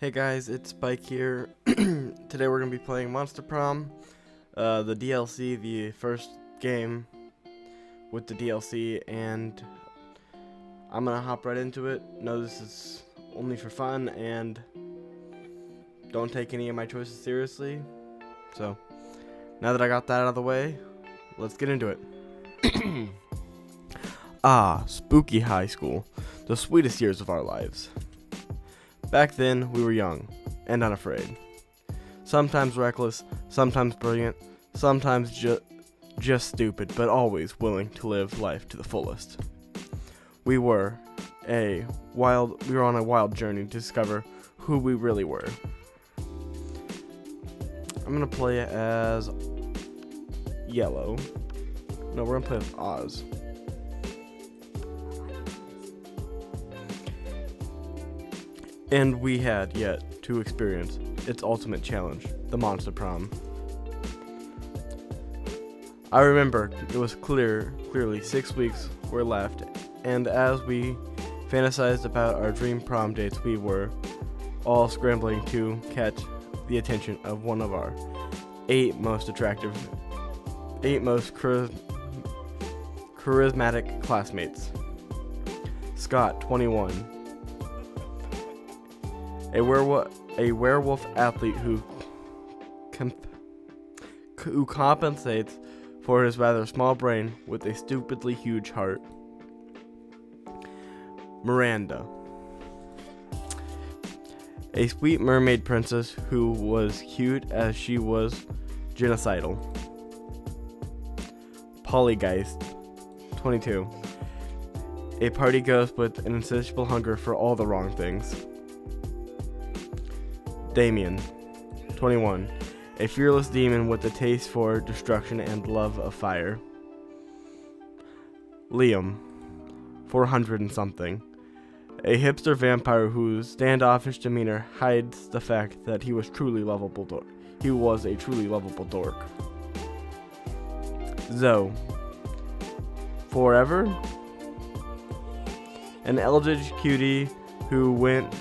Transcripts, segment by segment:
Hey guys, it's Spike here. Today we're going to be playing Monster Prom, the DLC, the first game with the DLC, and I'm going to hop right into it. No, this is only for fun, and don't take any of my choices seriously. So, now that I got that out of the way, let's get into it. Spooky high school, the sweetest years of our lives. Back then, we were young and unafraid. Sometimes reckless, sometimes brilliant, sometimes just stupid, but always willing to live life to the fullest. We were on a wild journey to discover who we really were. I'm gonna play as Yellow. No, we're gonna play as Oz. And we had yet to experience its ultimate challenge, the Monster Prom. I remember it was clearly 6 weeks were left, and as we fantasized about our dream prom dates, we were all scrambling to catch the attention of one of our 8 most charismatic classmates. Scott, 21. A werewolf athlete who compensates for his rather small brain with a stupidly huge heart. Miranda, a sweet mermaid princess who was cute as she was genocidal. Polygeist, 22, a party ghost with an insatiable hunger for all the wrong things. Damien, 21, a fearless demon with a taste for destruction and love of fire. Liam, 400 and something, a hipster vampire whose standoffish demeanor hides the fact that he was a truly lovable dork. Zoe, forever, an eldritch cutie who went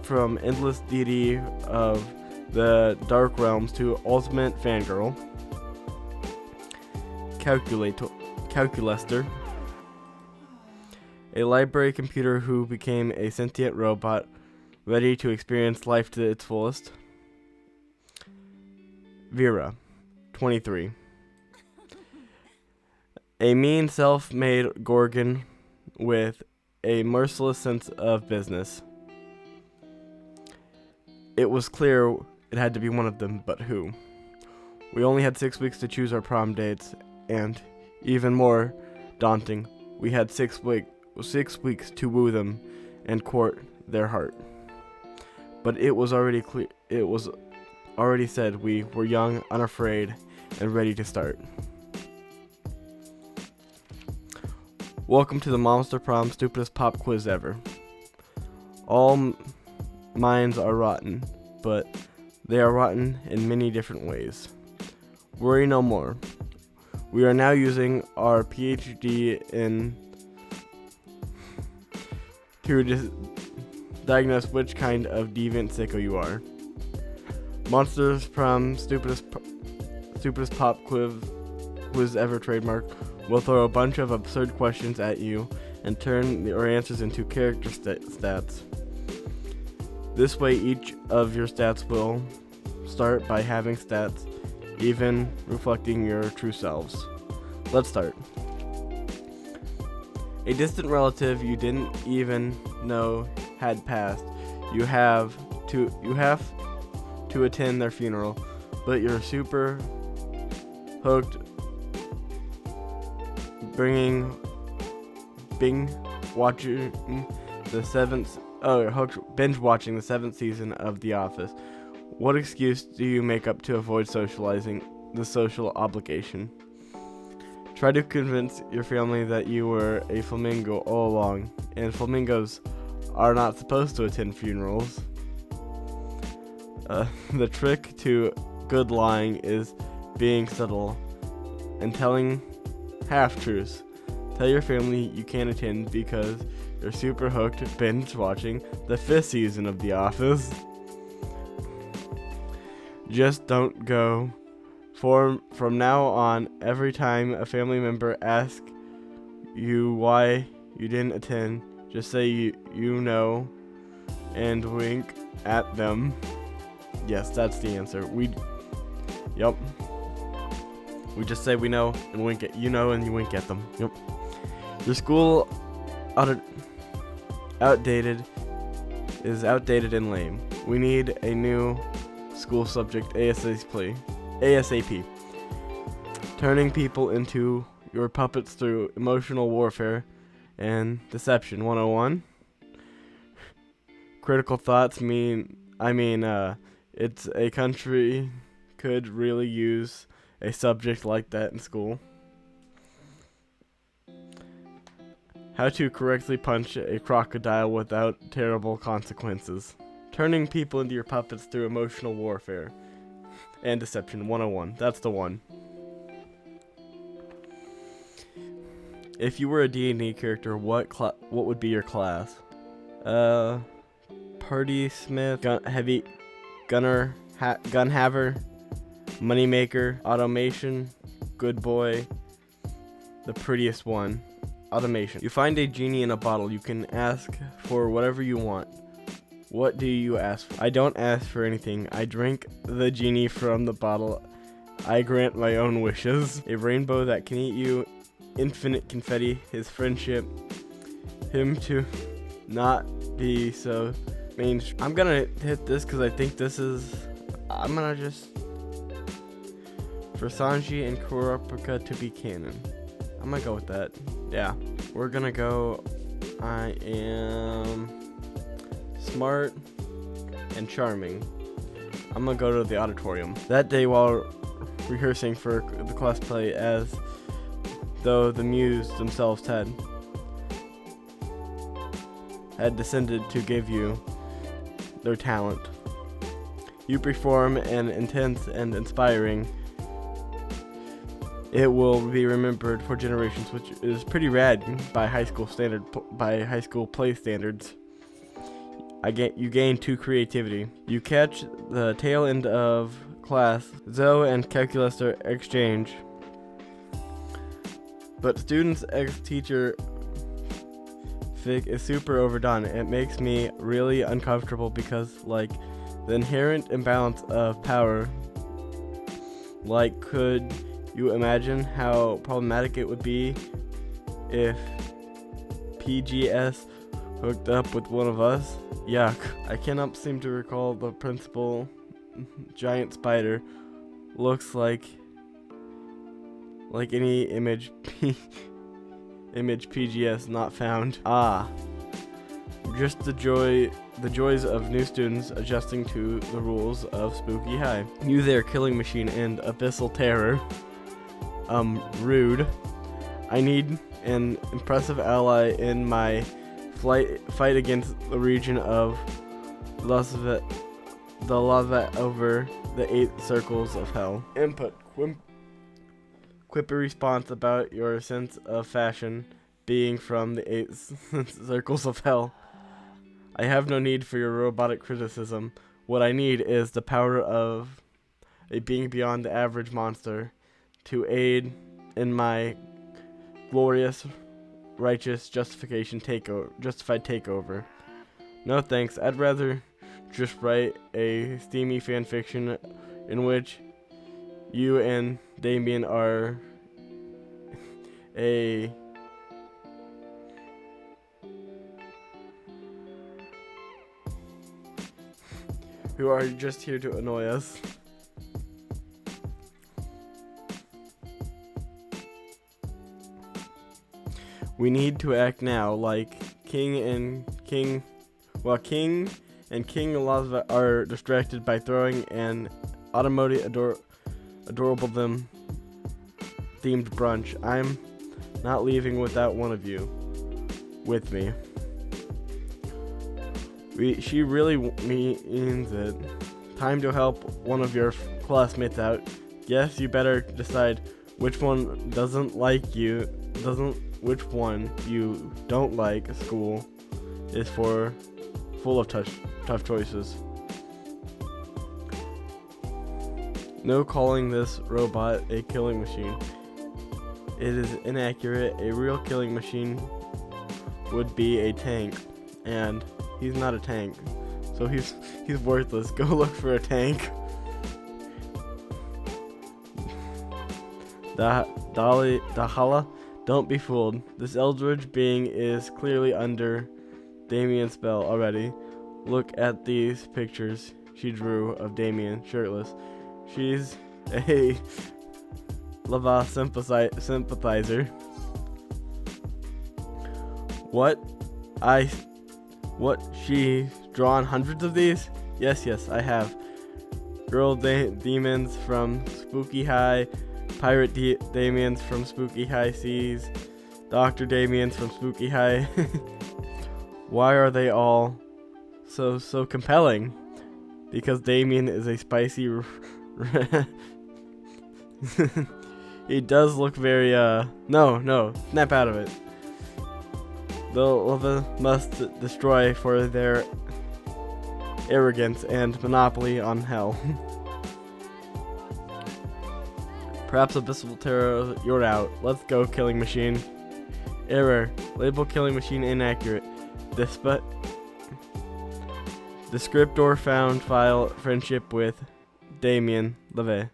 from endless deity of the dark realms to ultimate fangirl. Calculester, a library computer who became a sentient robot ready to experience life to its fullest. Vera, 23, a mean self-made Gorgon with a merciless sense of business. It was clear it had to be one of them, but who? We only had 6 weeks to choose our prom dates, and even more daunting, we had 6 weeks to woo them and court their heart. But it was already said we were young, unafraid, and ready to start. Welcome to the Monster Prom stupidest pop quiz ever. All minds are rotten, but they are rotten in many different ways. Worry no more. We are now using our PhD to diagnose which kind of deviant sicko you are. Monster Prom stupidest pop quiz ever trademark. We'll throw a bunch of absurd questions at you and turn your answers into character stats. This way, each of your stats will start by having stats even reflecting your true selves. Let's start. A distant relative you didn't even know had passed. You have to attend their funeral, but you're super hooked binge watching the 7th season of The Office. What excuse do you make up to avoid socializing the social obligation? Try to convince your family that you were a flamingo all along, and flamingos are not supposed to attend funerals. The trick to good lying is being subtle and telling half-truths. Tell your family you can't attend because you're super hooked binge watching the 5th season of The Office. Just don't go. From now on, every time a family member asks you why you didn't attend, just say you know and wink at them. Yes, that's the answer. Yep. We just say we know and wink at you know and you wink at them. Yep. Your school is outdated and lame. We need a new school subject ASAP. Turning people into your puppets through emotional warfare and deception 101. Critical thoughts it's a country could really use a subject like that in school. How to correctly punch a crocodile without terrible consequences. Turning people into your puppets through emotional warfare and deception 101. That's the one. If you were a D&D character, what would be your class? Party Smith, Gunner, Gunhaver, Moneymaker, Automation, Good Boy, the prettiest one, Automation. You find a genie in a bottle. You can ask for whatever you want. What do you ask for? I don't ask for anything. I drink the genie from the bottle. I grant my own wishes. A rainbow that can eat you. Infinite confetti. His friendship. Him to not be so mainstream. I'm gonna hit this because I think this is... I'm gonna just... For Sanji and Kurapika to be canon. I'm gonna go with that. Yeah. We're gonna go... I am... smart and charming. I'm gonna go to the auditorium. That day while rehearsing for the class play, as though the muse themselves had descended to give you their talent. You perform an intense and inspiring. It will be remembered for generations, which is pretty rad by high school play standards. You gain 2 creativity. You catch the tail end of class. Zoe and calculus are exchange. But students' ex-teacher fic is super overdone. It makes me really uncomfortable because, the inherent imbalance of power. Could you imagine how problematic it would be if PGS hooked up with one of us? Yuck. I cannot seem to recall the principal. Giant spider looks like any image PGS not found. Just the joys of new students adjusting to the rules of Spooky High. You there, Killing Machine and Abyssal Terror. Rude. I need an impressive ally in my fight against the region of the lava over the 8 circles of hell. Input. Quippy response about your sense of fashion being from the 8 circles of hell. I have no need for your robotic criticism. What I need is the power of a being beyond the average monster to aid in my glorious, righteous justified takeover. No thanks. I'd rather just write a steamy fanfiction in which you and Damien are who are just here to annoy us. We need to act now, like King and King Elizabeth are distracted by throwing an automotive adorable them themed brunch. I'm not leaving without one of you with me. She really means it. Time to help one of your classmates out. Guess you better decide which one which one you don't like school. is full of tough choices. No calling this robot a killing machine. It is inaccurate. A real killing machine would be a tank, and he's not a tank, so he's worthless. Go look for a tank. Dahala, don't be fooled. This eldritch being is clearly under Damien's spell already. Look at these pictures she drew of Damien shirtless. She's a Lava sympathizer. What? She's drawn hundreds of these? Yes, I have. Girl demons from Spooky High, Pirate Damiens from Spooky High Seas, Dr. Damiens from Spooky High. Why are they all so compelling? Because Damien is a spicy he does look very no, snap out of it. The lava must destroy for their arrogance and monopoly on hell. Perhaps Abyssal Terror, you're out. Let's go, killing machine. Error. Label killing machine inaccurate. Descriptor found file friendship with Damien Leve.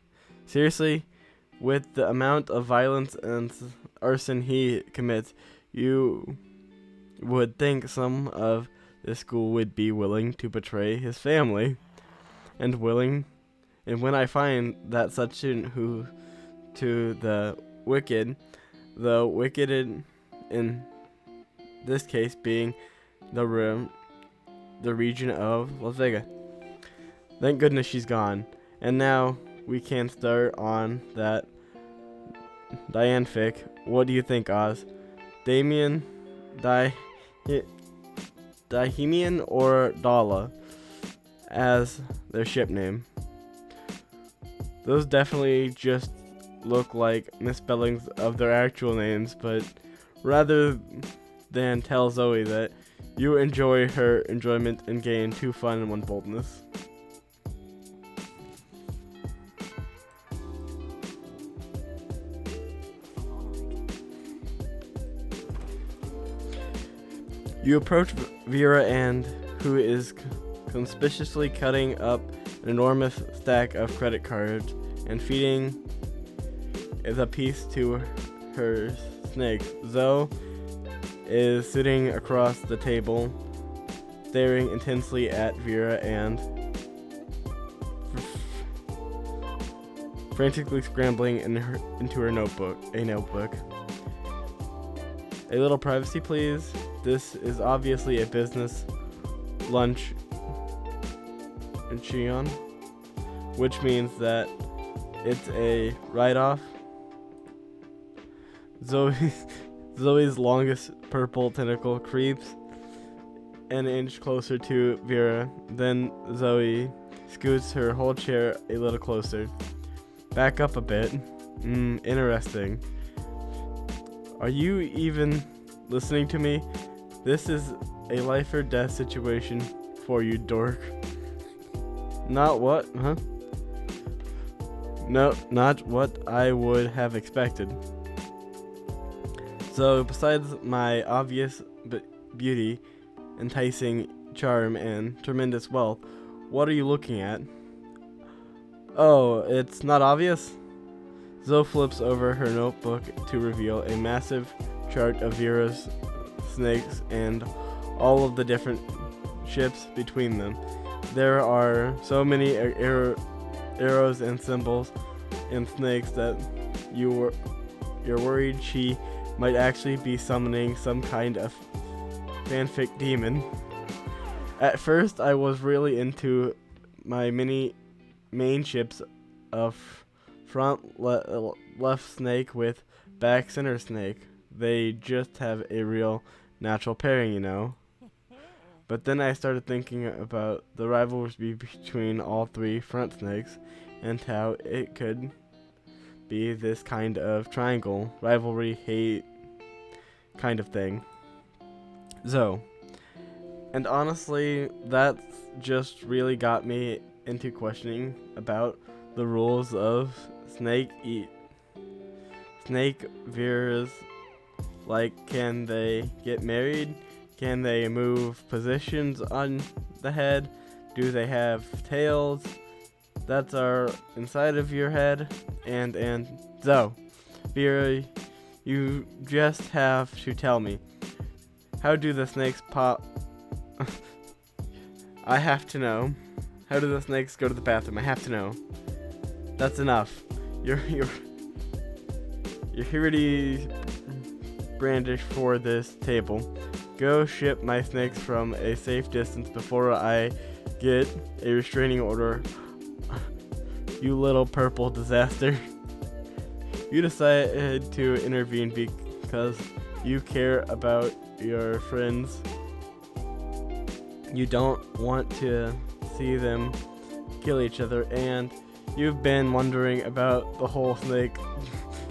Seriously? With the amount of violence and arson he commits, you would think some of the school would be willing to betray his family. And when I find that such student who to the wicked in this case being the region of Las Vegas. Thank goodness she's gone. And now we can start on that Diane fic. What do you think, Oz? Damien, Dahemian, or Dala as their ship name? Those definitely just look like misspellings of their actual names, but rather than tell Zoe that you enjoy her enjoyment and gain 2 fun and 1 boldness. You approach Vera who is conspicuously cutting up an enormous stack of credit cards and feeding the piece to her snake. Zoe is sitting across the table, staring intensely at Vera and frantically scrambling into her notebook. A little privacy, please. This is obviously a business lunch, which means that it's a write-off. Zoe's longest purple tentacle creeps an inch closer to Vera. Then Zoe scoots her whole chair a little closer. Back up a bit. Interesting. Are you even listening to me? This is a life or death situation for you, dork. Not what? Huh? No, not what I would have expected. So, besides my obvious beauty, enticing charm, and tremendous wealth, what are you looking at? Oh, it's not obvious? Zoe flips over her notebook to reveal a massive chart of Vera's snakes and all of the different ships between them. There are so many arrows and symbols and snakes that you're worried she might actually be summoning some kind of fanfic demon. At first, I was really into my main ships of front left snake with back center snake. They just have a real natural pairing, you know. But then I started thinking about the rivalry between all 3 front snakes and how it could be this kind of triangle, rivalry, hate kind of thing. So, And honestly, that's just really got me into questioning about the rules of snake viras. Like, can they get married? Can they move positions on the head? Do they have tails that are inside of your head? And so, Vera, you just have to tell me, how do the snakes pop? I have to know. How do the snakes go to the bathroom? I have to know. That's enough. You're already brandish for this table. Go ship my snakes from a safe distance before I get a restraining order. You little purple disaster. You decided to intervene because you care about your friends. You don't want to see them kill each other, and you've been wondering about the whole snake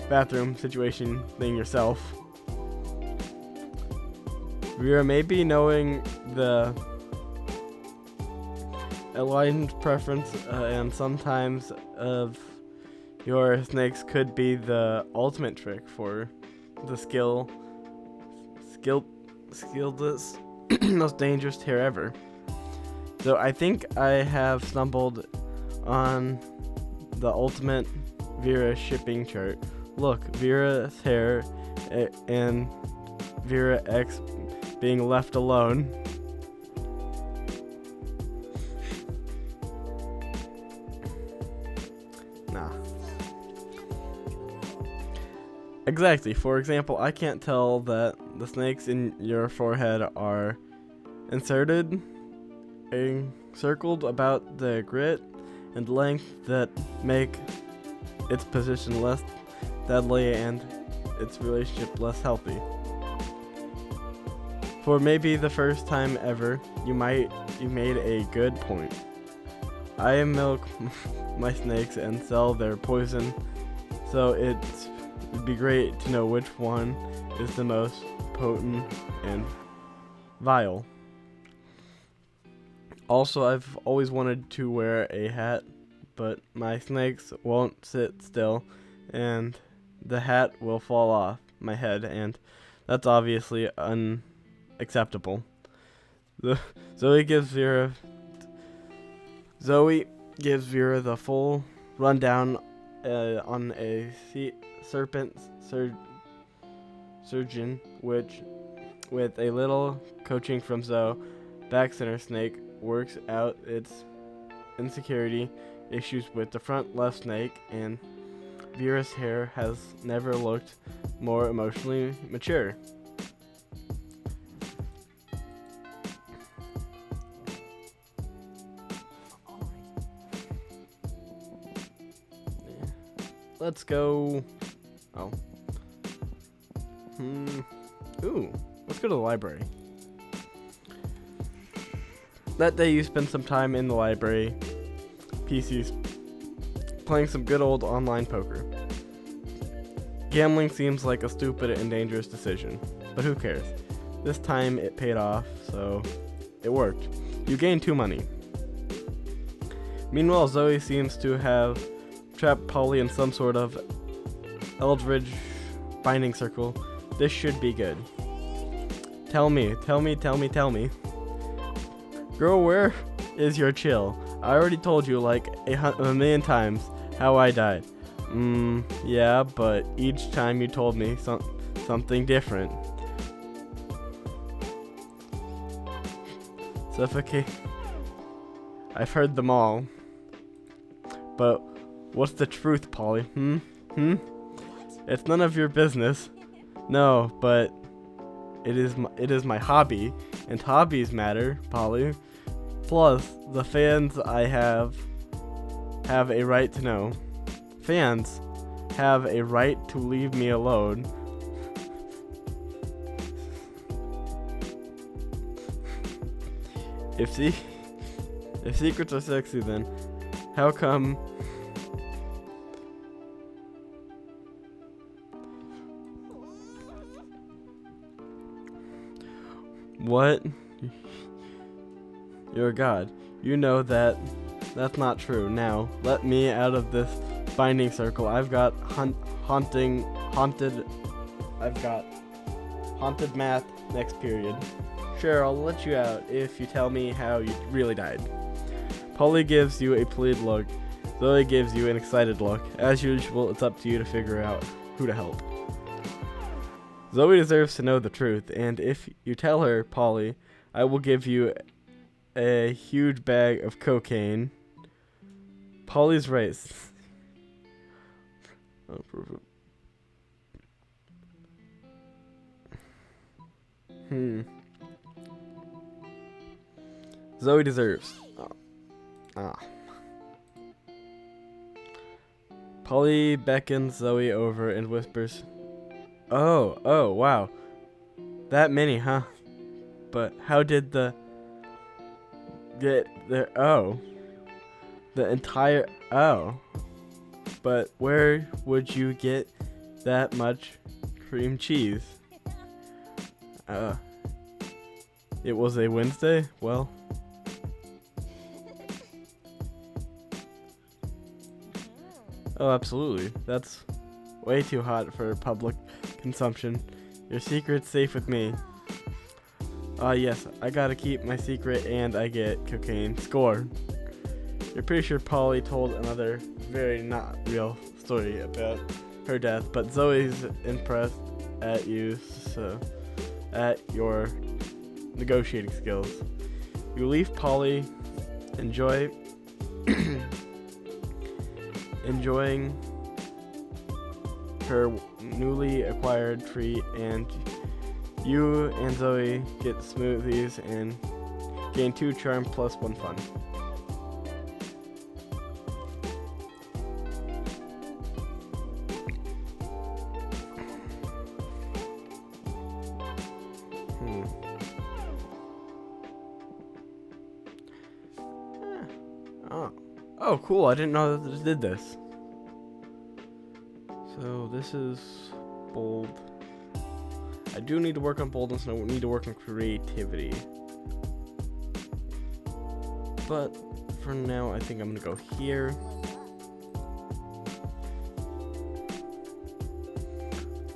bathroom situation thing yourself. We are maybe knowing the aligned preference and sometimes of your snakes could be the ultimate trick for the skillless, most dangerous hair ever. So I think I have stumbled on the ultimate Vera shipping chart. Look, Vera's hair and Vera X being left alone. Nah. Exactly. For example, I can't tell that the snakes in your forehead are inserted and circled about the grit and length that make its position less deadly and its relationship less healthy. For maybe the first time ever, you made a good point. I milk my snakes and sell their poison, so it'd be great to know which one is the most potent and vile. Also, I've always wanted to wear a hat, but my snakes won't sit still, and the hat will fall off my head, and that's obviously unacceptable. Zoe gives Vera the full rundown on a serpent surgeon, which, with a little coaching from Zoe, back center snake works out its insecurity issues with the front left snake, and Vera's hair has never looked more emotionally mature. Let's go. Oh. Ooh, let's go to the library. That day you spent some time in the library, PCs, playing some good old online poker. Gambling seems like a stupid and dangerous decision, but who cares? This time it paid off, so it worked. You gained 2 money. Meanwhile, Zoe seems to have trapped Polly in some sort of eldritch binding circle. This should be good. Tell me. Girl, where is your chill? I already told you like a million times how I died. Yeah, but each time you told me something different. Suffocate. I've heard them all. But what's the truth, Polly? It's none of your business. No, but it is my hobby, and hobbies matter, Polly. Plus, the fans I have a right to know. Fans have a right to leave me alone. If secrets are sexy, then how come what? You're a god. You know that that's not true. Now, let me out of this binding circle. I've got haunted math next period. Sure, I'll let you out if you tell me how you really died. Polly gives you a pleased look. Zoe gives you an excited look. As usual, it's up to you to figure out who to help. Zoe deserves to know the truth, and if you tell her, Polly, I will give you a huge bag of cocaine. Polly's race. Zoe deserves. Polly beckons Zoe over and whispers, Oh, wow. That many, huh? But how did get there? Oh. The entire, But where would you get that much cream cheese? It was a Wednesday? Well. Oh, absolutely. That's way too hot for public consumption. Your secret's safe with me. Yes, I gotta keep my secret and I get cocaine. Score. You're pretty sure Polly told another very not real story about her death, but Zoe's impressed at you, at your negotiating skills. You leave Polly enjoying her newly acquired treat, and you and Zoe get smoothies and gain 2 charm plus 1 fun. Oh, cool. I didn't know that this did this. So this is bold. I do need to work on boldness and I need to work on creativity. But for now, I think I'm going to go here.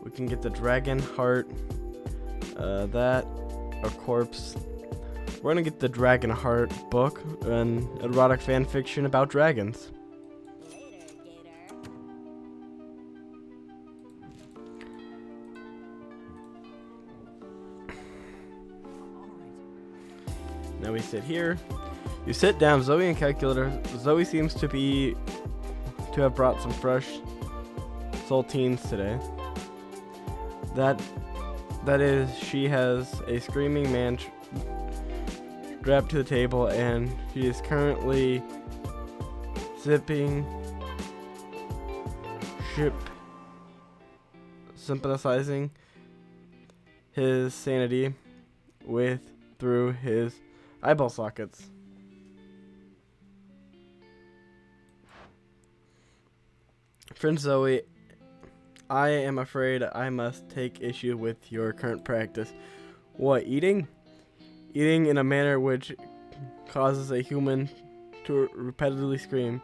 We can get the dragon heart. That, a corpse. We're gonna get the Dragon Heart book, an erotic fan fiction about dragons. Now we sit here. You sit down, Zoe and calculator. Zoe seems to have brought some fresh saltines today. That is, she has a screaming man strapped to the table, and she is currently sympathizing his sanity through his eyeball sockets. Friend Zoe, I am afraid I must take issue with your current practice. What, eating? Eating in a manner which causes a human to repetitively scream,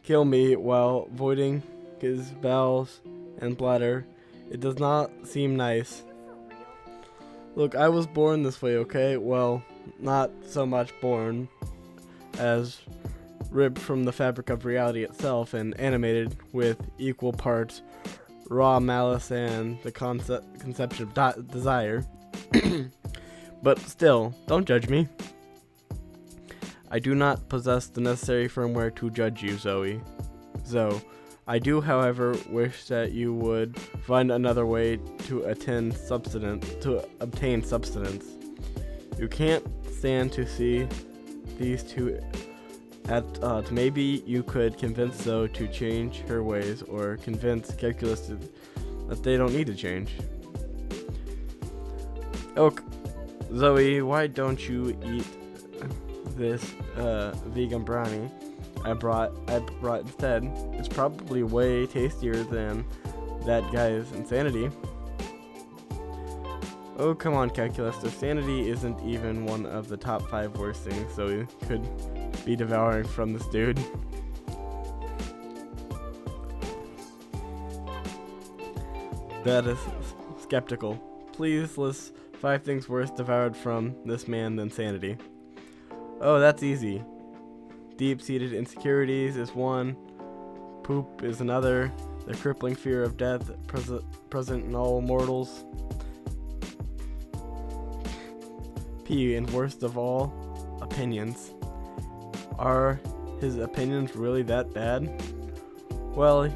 kill me, while voiding his bowels and bladder. It does not seem nice. Look, I was born this way, okay? Well, not so much born as ripped from the fabric of reality itself and animated with equal parts raw malice and the conception of desire. But still, don't judge me. I do not possess the necessary firmware to judge you, Zoe. I do, however, wish that you would find another way to obtain substance. You can't stand to see these two at odds. Maybe you could convince Zoe to change her ways, or convince Calculus that they don't need to change. Oh, Zoe, why don't you eat this vegan brownie I brought instead? It's probably way tastier than that guy's insanity. Oh, come on, calculus. Their sanity isn't even one of the top 5 worst things, so we could be devouring from this dude. That is skeptical. Please list 5 things worse devoured from this man than sanity. Oh, that's easy. Deep-seated insecurities is one. Poop is another. The crippling fear of death present in all mortals. P, and worst of all, opinions. Are his opinions really that bad? Well,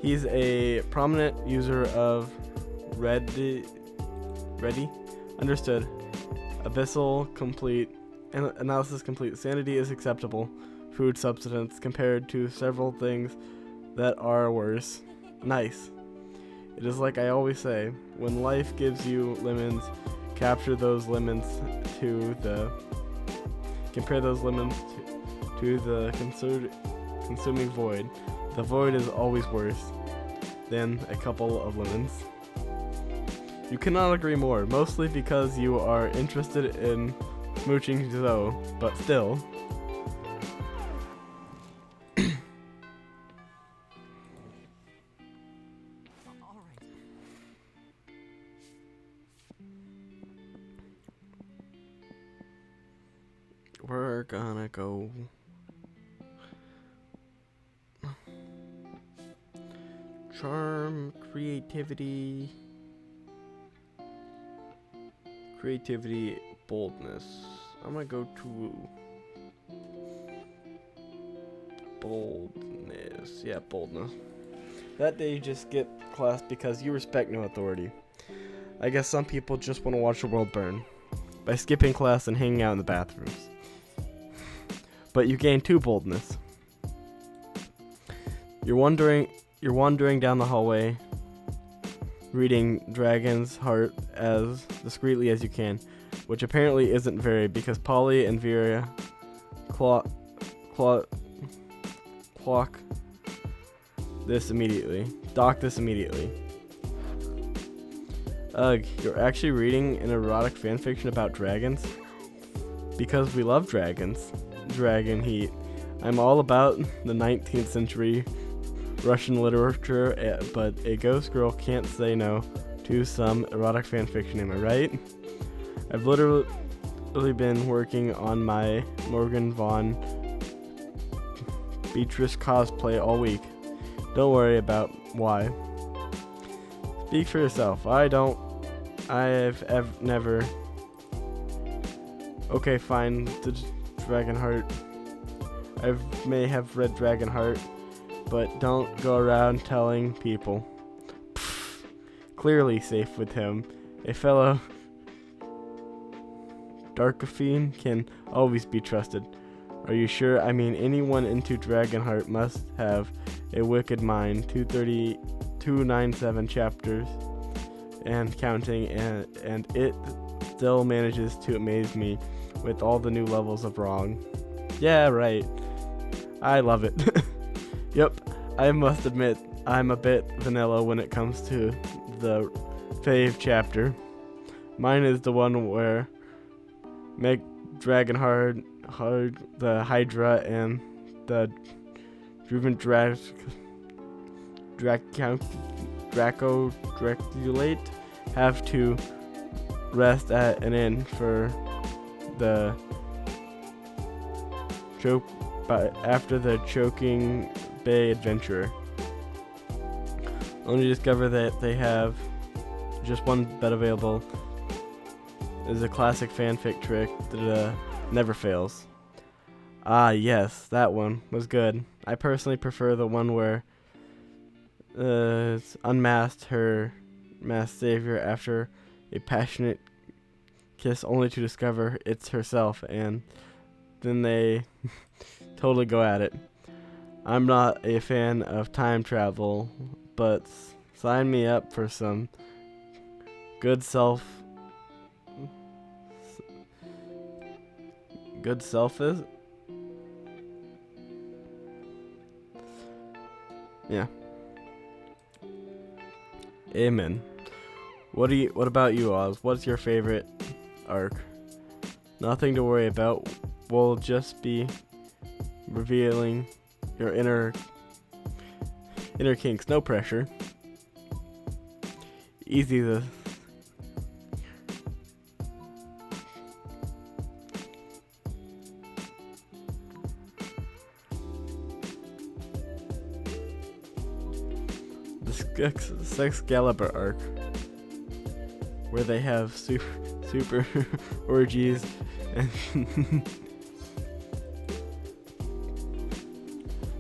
he's a prominent user of Ready? Understood. Abyssal complete. Analysis complete. Sanity is acceptable. Food substance compared to several things that are worse. Nice. It is like I always say, when life gives you lemons, compare those lemons to the consuming void. The void is always worse than a couple of lemons. You cannot agree more, mostly because you are interested in smooching Zoe, but still. We're gonna go charm, creativity, boldness. I'm gonna go to boldness. Yeah, boldness. That day you just skip class because you respect no authority. I guess some people just want to watch the world burn by skipping class and hanging out in the bathrooms. But you gain 2 boldness. You're wandering down the hallway, reading Dragon's Heart as discreetly as you can, which apparently isn't very, because Polly and Vera clock this immediately. Dock this immediately. Ugh, you're actually reading an erotic fanfiction about dragons? Because we love dragons. Dragon heat. I'm all about the 19th century Russian literature, but a ghost girl can't say no to some erotic fanfiction, am I right? I've literally been working on my Morgan Vaughn Beatrice cosplay all week. Don't worry about why. Speak for yourself. I've never. Okay, fine. The Dragonheart. I may have read Dragonheart, but don't go around telling people. Pfft, clearly safe with him. A fellow Darkophene can always be trusted. Are you sure? I mean, anyone into Dragonheart must have a wicked mind. 297 chapters and counting, and it still manages to amaze me with all the new levels of wrong. Yeah, right. I love it. Yep, I must admit, I'm a bit vanilla when it comes to the fave chapter. Mine is the one where make Dragonheart, the Hydra, and the Driven Draculate have to rest at an inn for the choke, but after the choking Bay adventure, only discover that they have just one bed available. Is a classic fanfic trick that never fails. Ah, yes, that one was good. I personally prefer the one where it's unmasked her masked savior after a passionate kiss, only to discover it's herself, and then they totally go at it. I'm not a fan of time travel, but sign me up for some good self is. Yeah. Amen. What about you, Oz? What's your favorite arc? Nothing to worry about. We'll just be revealing your inner kinks. No pressure. Easy to the Sexcalibur arc, where they have super orgies and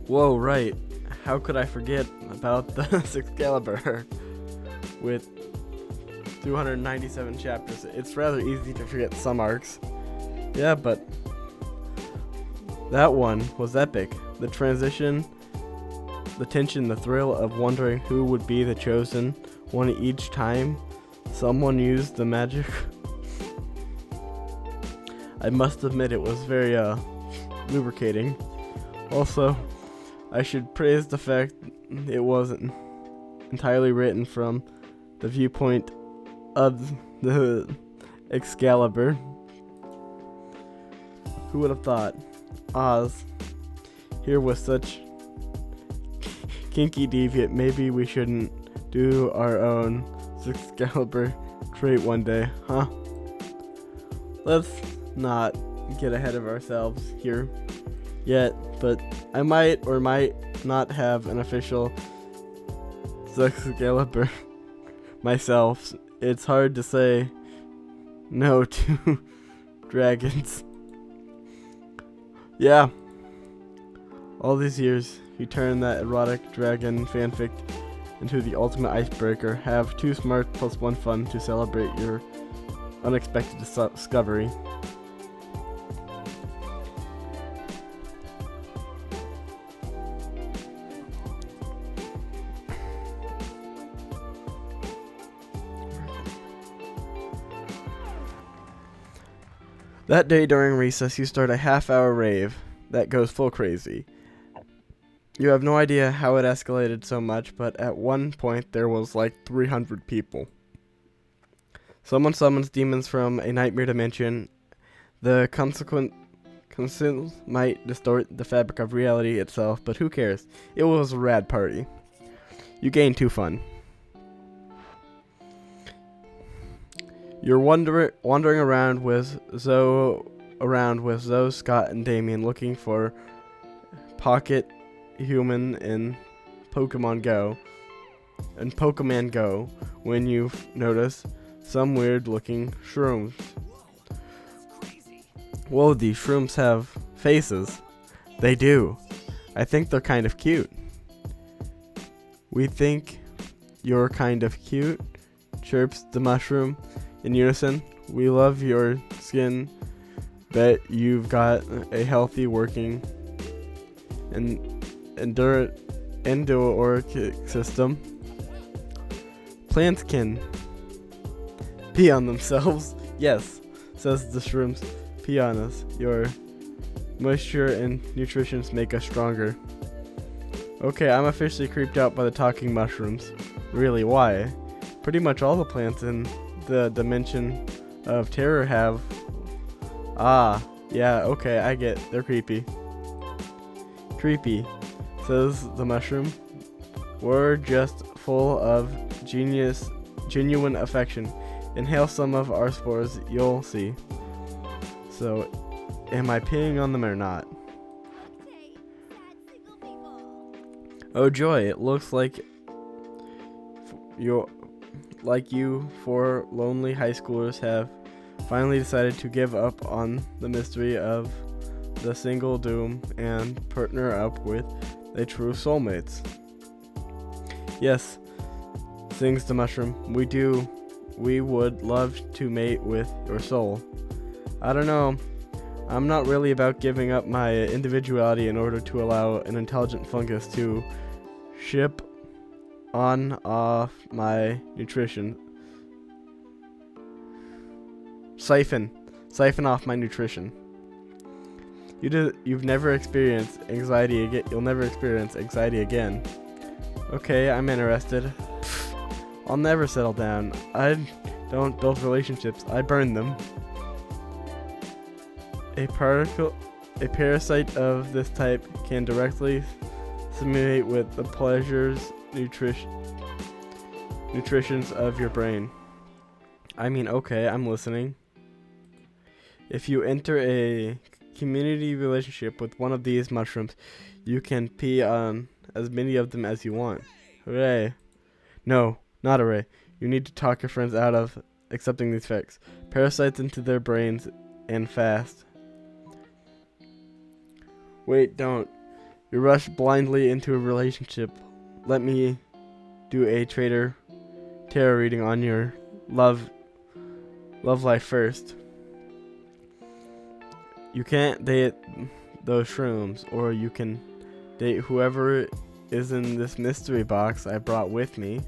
whoa, right. How could I forget about the Sexcalibur arc with 297 chapters? It's rather easy to forget some arcs. Yeah, but that one was epic. The transition, the tension, the thrill of wondering who would be the chosen one each time someone used the magic. I must admit it was very lubricating. Also, I should praise the fact it wasn't entirely written from the viewpoint of the Excalibur. Who would have thought Oz here was such kinky deviant? Maybe we shouldn't do our own Excalibur trait one day, huh? Let's not get ahead of ourselves here yet, but I might or might not have an official Excalibur myself. It's hard to say no to dragons. Yeah. All these years, you turned that erotic dragon fanfic into the ultimate icebreaker. Have 2 smart plus 1 fun to celebrate your unexpected discovery. That day during recess, you start a half-hour rave that goes full crazy. You have no idea how it escalated so much, but at one point there was like 300 people. Someone summons demons from a nightmare dimension. The consequence might distort the fabric of reality itself, but who cares? It was a rad party. You gain 2 fun. You're wandering around with Zoe, Scott, and Damien, looking for Pocket Human in Pokemon Go. When you notice some weird-looking shrooms. Whoa, these shrooms have faces. They do. I think they're kind of cute. We think you're kind of cute, chirps the mushroom in unison. We love your skin. Bet you've got a healthy working and endorphic system. Plants can pee on themselves. Yes, says the shrooms. Pee on us. Your moisture and nutrition make us stronger. Okay, I'm officially creeped out by the talking mushrooms. Really, why? Pretty much all the plants in the dimension of terror have. Ah, yeah, okay, I get. They're creepy. Creepy, says the mushroom. We're just full of genuine affection. Inhale some of our spores, you'll see. So, am I peeing on them or not? Oh joy, it looks like you 4 lonely high schoolers have finally decided to give up on the mystery of the single doom and partner up with a true soulmates. Yes, sings the mushroom. We do. We would love to mate with your soul. I don't know. I'm not really about giving up my individuality in order to allow an intelligent fungus to ship on off my nutrition. Siphon off my nutrition. You've never experienced anxiety again. You'll never experience anxiety again. Okay, I'm interested. Pfft, I'll never settle down. I don't build relationships, I burn them. A parasite of this type can directly simulate with the pleasures, nutritions of your brain. I mean, okay, I'm listening. If you enter a community relationship with one of these mushrooms, you can pee on as many of them as you want. Hooray. No, not hooray. You need to talk your friends out of accepting these facts. Parasites into their brains and fast. Wait, don't. You rush blindly into a relationship. Let me do a tarot reading on your love life first. You can't date those shrooms, or you can date whoever is in this mystery box I brought with me.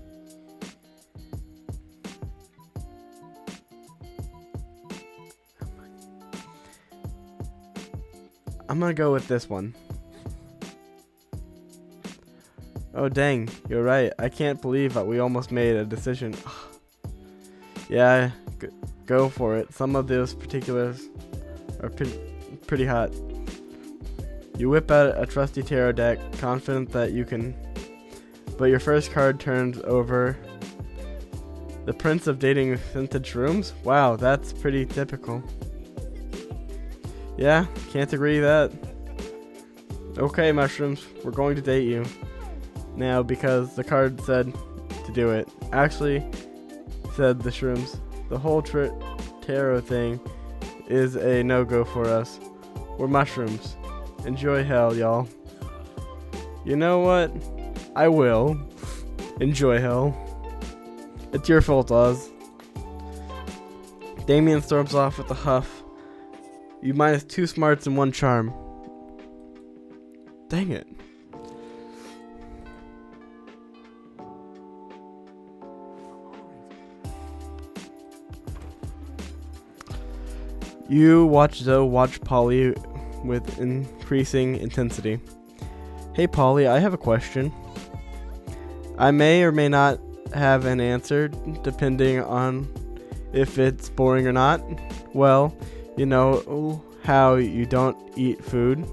I'm gonna go with this one. Oh dang, you're right. I can't believe that we almost made a decision. Yeah, go for it. Some of those particulars are pretty hot. You whip out a trusty tarot deck, confident that you can, but your first card turns over. The Prince of Dating Vintage Rooms? Wow, that's pretty typical. Yeah, can't agree that. Okay, mushrooms, we're going to date you now because the card said to do it. Actually, said the shrooms. The whole tarot thing is a no-go for us. We're mushrooms. Enjoy hell, y'all. You know what? I will. Enjoy hell. It's your fault, Oz. Damien storms off with a huff. You minus 2 smarts and 1 charm. Dang it. You watch Zoe watch Polly with increasing intensity. Hey Polly, I have a question. I may or may not have an answer depending on if it's boring or not. Well, you know how you don't eat food?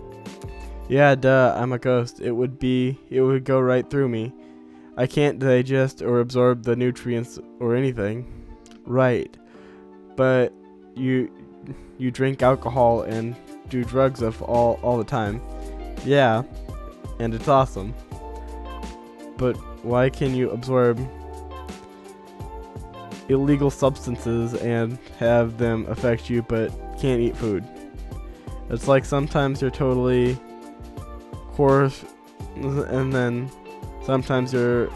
Yeah, duh, I'm a ghost. It would go right through me. I can't digest or absorb the nutrients or anything. Right. But you drink alcohol and do drugs of all the time. Yeah, and it's awesome. But why can you absorb illegal substances and have them affect you but can't eat food? It's like sometimes you're totally coarse and then sometimes you're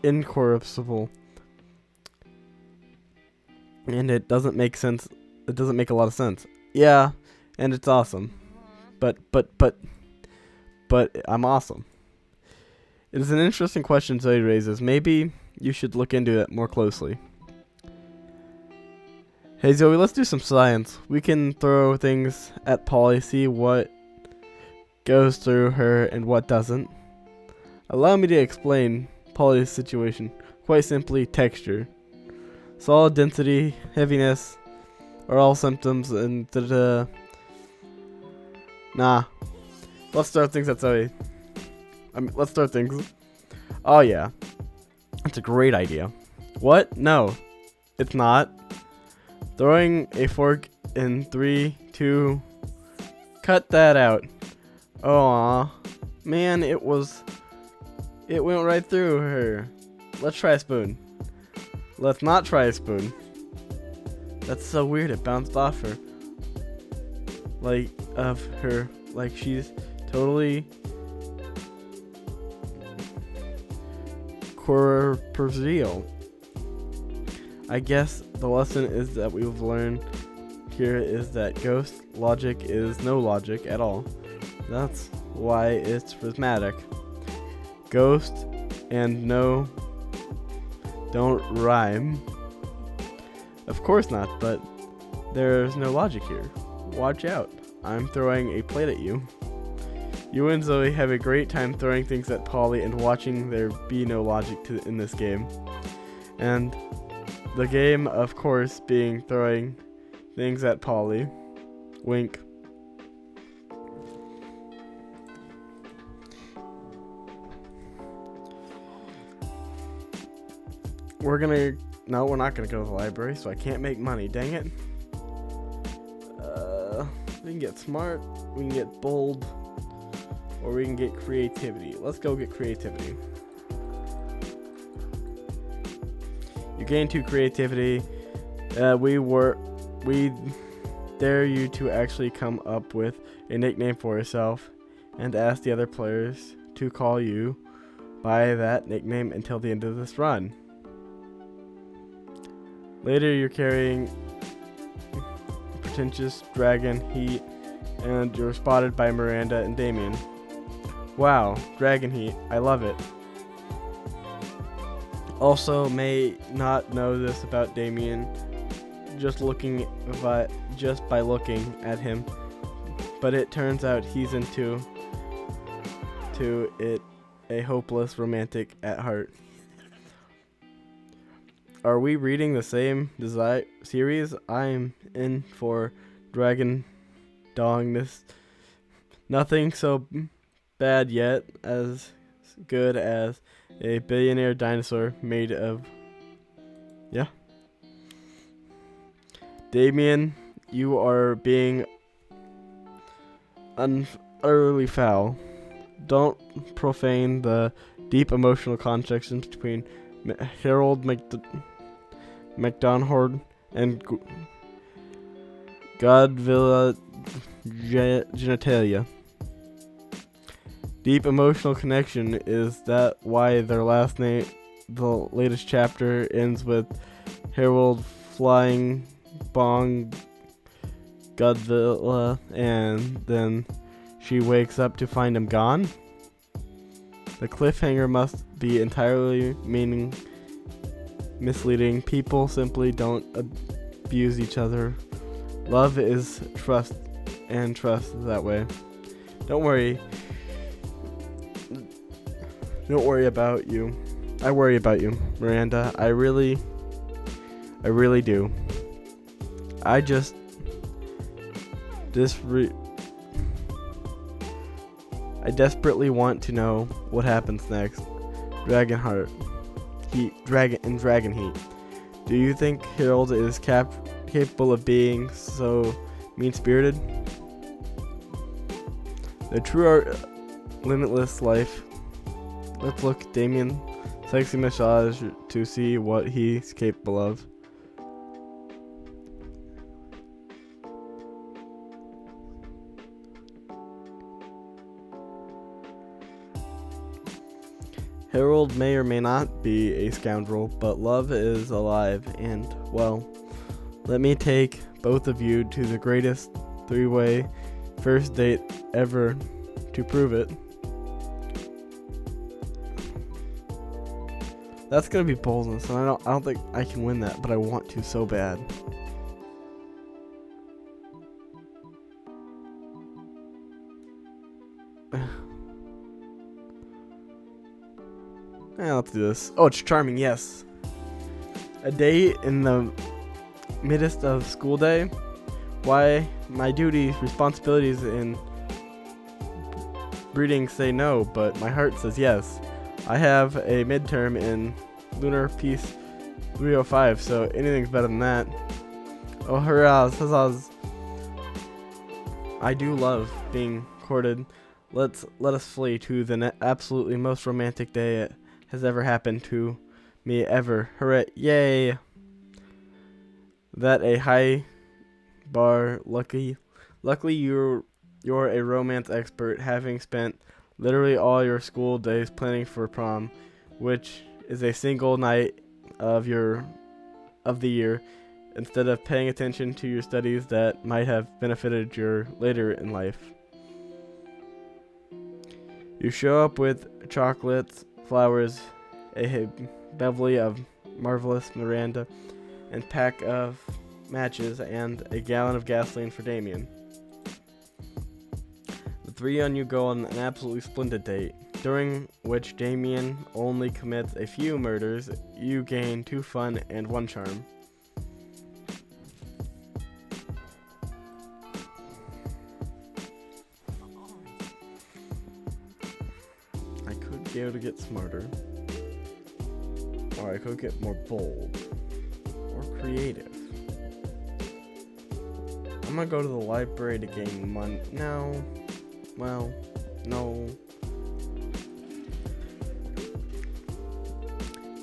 incorruptible. And it doesn't make sense. It doesn't make a lot of sense. Yeah, and it's awesome. But I'm awesome. It is an interesting question Zoe raises. Maybe you should look into it more closely. Hey Zoe, let's do some science. We can throw things at Polly, see what goes through her and what doesn't. Allow me to explain Polly's situation. Quite simply, texture. Solid density, heaviness are all symptoms and nah. Let's start things at Zoe. Let's start things. Oh yeah. That's a great idea. What? No. It's not. Throwing a fork in 3, 2. Cut that out. Oh, man, it went right through her. Let's try a spoon. Let's not try a spoon. That's so weird. It bounced off her. Like she's totally corporeal. I guess the lesson is that we've learned here is that ghost logic is no logic at all. That's why it's prismatic. Ghost and no don't rhyme. Of course not, but there's no logic here. Watch out. I'm throwing a plate at you. You and Zoe have a great time throwing things at Polly and watching there be no logic in this game. And the game, of course, being throwing things at Polly. Wink. No, we're not gonna go to the library, so I can't make money. Dang it. We can get smart, we can get bold, or we can get creativity. Let's go get creativity. You gain 2 creativity. We dare you to actually come up with a nickname for yourself and ask the other players to call you by that nickname until the end of this run. Later, you're carrying pretentious dragon heat, and you're spotted by Miranda and Damien. Wow, dragon heat, I love it. Also, may not know this about Damien just by looking at him, but it turns out he's into it, a hopeless romantic at heart. Are we reading the same series? I'm in for Dragon Dongness. Nothing so bad yet as good as a billionaire dinosaur made of... Yeah. Damien, you are being utterly foul. Don't profane the deep emotional connections between Harold McDonald and Godvilla Genitalia. Deep emotional connection, is that why their last name, the latest chapter, ends with Harold flying bong Godvilla, and then she wakes up to find him gone? The cliffhanger must be entirely misleading. People simply don't abuse each other. Love is trust, and trust is that way. Don't worry about you. I worry about you, Miranda. I really do. I desperately want to know what happens next. Dragon Heat. Do you think Harold is capable of being so mean-spirited? The true art, limitless life. Let's look at Damien sexy massage to see what he's capable of. Harold may or may not be a scoundrel, but love is alive, and, well, let me take both of you to the greatest 3-way first date ever to prove it. That's gonna be boldness, and I don't think I can win that, but I want to so bad. Yeah, let's do this. Oh, it's charming, yes. A day in the midst of school day. Why, my duties, responsibilities, and breeding say no, but my heart says yes. I have a midterm in Lunar Peace 305, so anything's better than that. Oh, hurrahs, huzzahs. I do love being courted. Let us flee to the absolutely most romantic day it has ever happened to me ever. Hooray, yay! That a high bar. Luckily you're a romance expert, having spent literally all your school days planning for prom, which is a single night of the year, instead of paying attention to your studies that might have benefited your later in life. You show up with chocolates, flowers, a bevy of marvelous Miranda, and pack of matches, and a gallon of gasoline for Damien. The three on you go on an absolutely splendid date. During which Damien only commits a few murders, you gain 2 fun and 1 charm. I could be able to get smarter, or I could get more bold, or creative. I'm gonna go to the library to gain money. No. Well, no.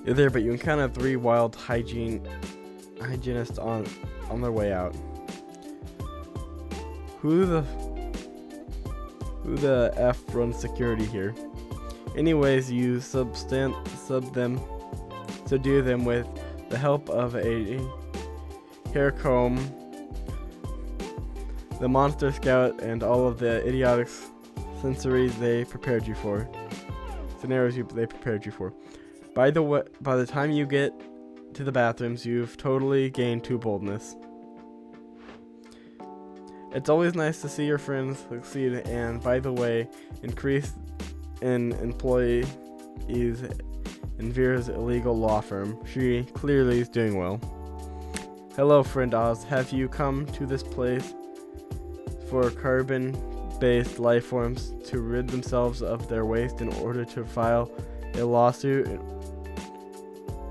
You're there, but you encounter 3 wild hygienists on their way out. Who the F runs security here? Anyways, you subdue them with the help of a hair comb, the monster scout, and all of the idiotic scenarios they prepared you for. By the time you get to the bathrooms, you've totally gained 2 boldness. It's always nice to see your friends succeed, and by the way, increase in employees in Vera's illegal law firm. She clearly is doing well. Hello, friend Oz. Have you come to this place for carbon-based life forms to rid themselves of their waste in order to file a lawsuit,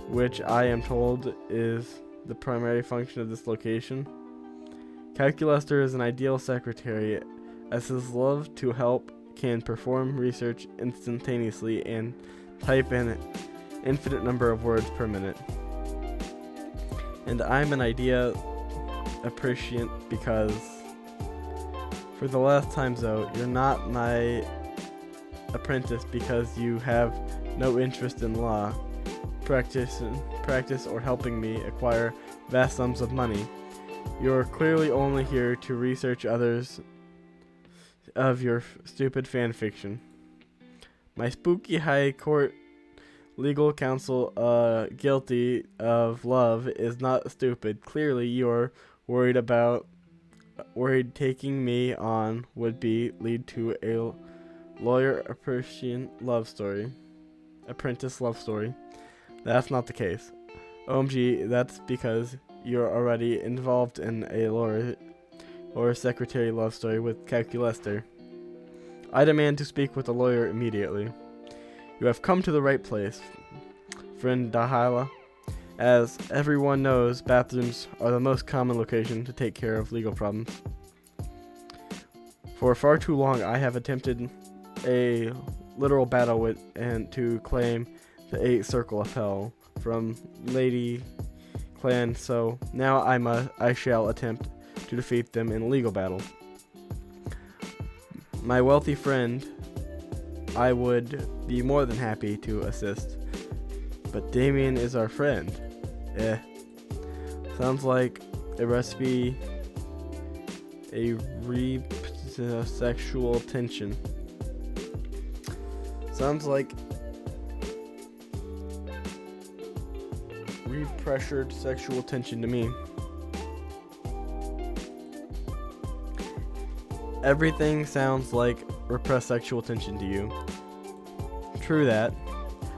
which I am told is the primary function of this location? Calculuster is an ideal secretary, as his love to help can perform research instantaneously and type an infinite number of words per minute. And I'm an idea appreciant because for the last time, though, you're not my apprentice because you have no interest in law, practice, or helping me acquire vast sums of money. You're clearly only here to research others of your stupid fan fiction. My spooky high court legal counsel, guilty of love, is not stupid. Clearly, you're worried taking me on would lead to a lawyer apprentice love story. That's not the case. OMG, that's because you're already involved in a lawyer or secretary love story with Calculuster. I demand to speak with a lawyer immediately. You have come to the right place, friend Dahala. As everyone knows, bathrooms are the most common location to take care of legal problems. For far too long, I have attempted a literal battle to claim the 8th Circle of Hell from Lady Clan, so now I shall attempt to defeat them in a legal battle. My wealthy friend, I would be more than happy to assist, but Damien is our friend. Sounds like a recipe, sexual tension. Sounds like repressured sexual tension to me. Everything sounds like repressed sexual tension to you. True that.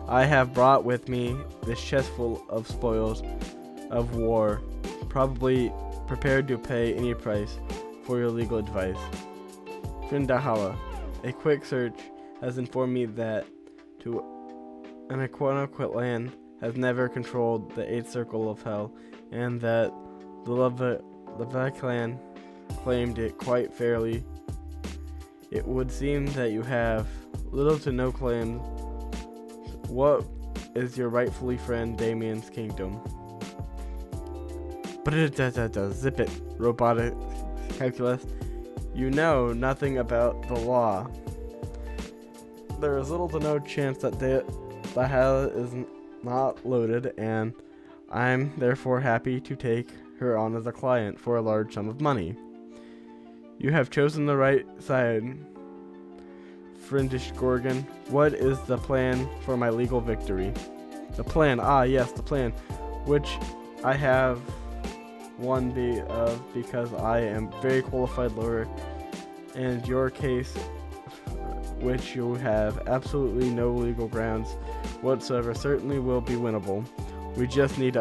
I have brought with me this chest full of spoils of war, probably prepared to pay any price for your legal advice. Friend Dahala, a quick search has informed me that an quote-unquote land has never controlled the 8th Circle of Hell, and that the Levi clan claimed it quite fairly. It would seem that you have little to no claim. What is your rightfully friend Damien's kingdom? Zip it, robotic calculus. You know nothing about the law. There is little to no chance that the hell is not loaded, and I'm therefore happy to take her on as a client for a large sum of money. You have chosen the right side, friendish Gorgon. What is the plan for my legal victory? The plan, yes, the plan, which I have one because I am very qualified lawyer, and your case which you have absolutely no legal grounds whatsoever, certainly will be winnable. We just need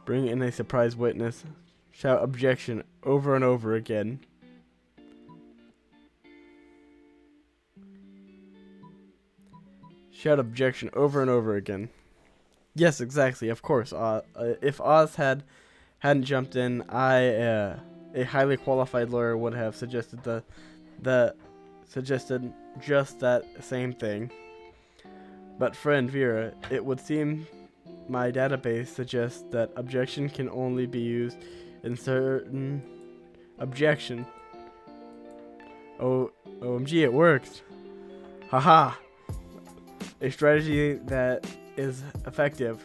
bring in a surprise witness. Shout objection over and over again. Shout objection over and over again. Yes, exactly. Of course. If Oz hadn't jumped in, a highly qualified lawyer would have suggested suggested just that same thing. But friend Vera, it would seem my database suggests that objection can only be used in certain objection. Oh, OMG, it worked. Haha. A strategy that is effective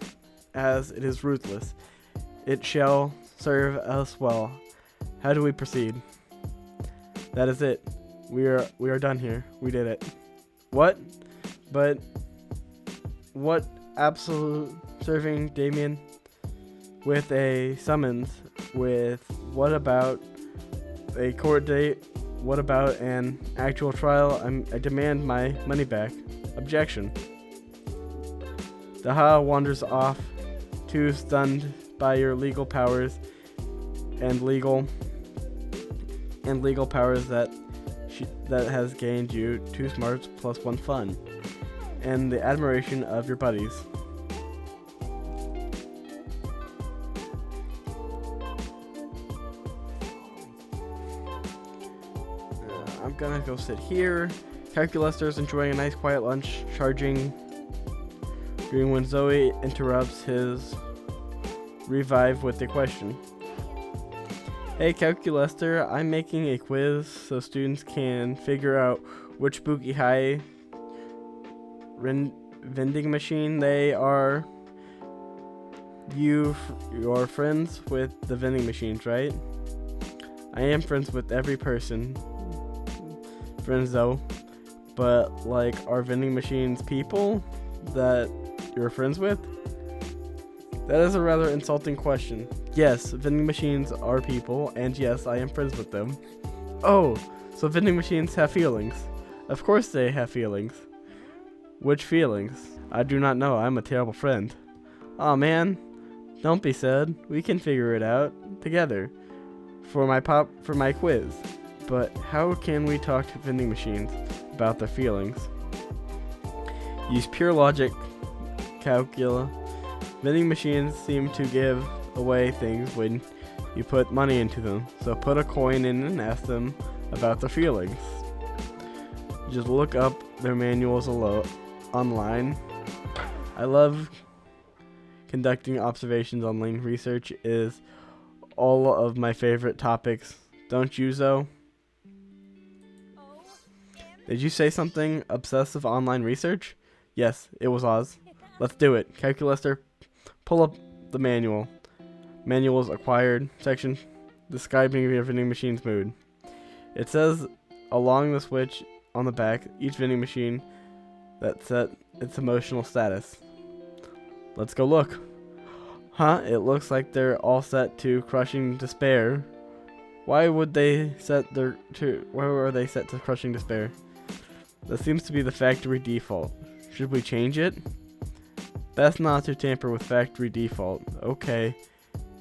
as it is ruthless. It shall serve us well. How do we proceed? That is it. We are done here. We did it. What? But what absolute serving Damien with a summons? With what about a court date? What about an actual trial? I demand my money back. Objection. Daha wanders off, too stunned by your legal powers and legal powers that has gained you 2 smarts plus 1 fun, and the admiration of your buddies. I'm gonna go sit here. Calculator's enjoying a nice quiet lunch, charging during when Zoe interrupts his revive with a question. Hey Calculator, I'm making a quiz so students can figure out which Spooky High vending machine they are. You're friends with the vending machines, right? I am friends with every person. Friends though. But like, are vending machines people that you're friends with? That is a rather insulting question. Yes, vending machines are people, and yes, I am friends with them. Oh, so vending machines have feelings. Of course they have feelings. Which feelings? I do not know. I'm a terrible friend. Aw man, don't be sad. We can figure it out together for my quiz. But how can we talk to vending machines about their feelings? Use pure logic, calcula. Vending machines seem to give away things when you put money into them. So put a coin in and ask them about their feelings. Just look up their manuals online. I love conducting observations online. Research is all of my favorite topics. Don't you, Zoe? Did you say something? Obsessive online research? Yes, it was Oz. Let's do it. Calculator, pull up the manual. Manuals acquired. Section describing your vending machine's mood. It says along the switch on the back, each vending machine that set its emotional status. Let's go look. Huh? It looks like they're all set to crushing despair. Why were they set to crushing despair? That seems to be the factory default. Should we change it? Best not to tamper with factory default. Okay.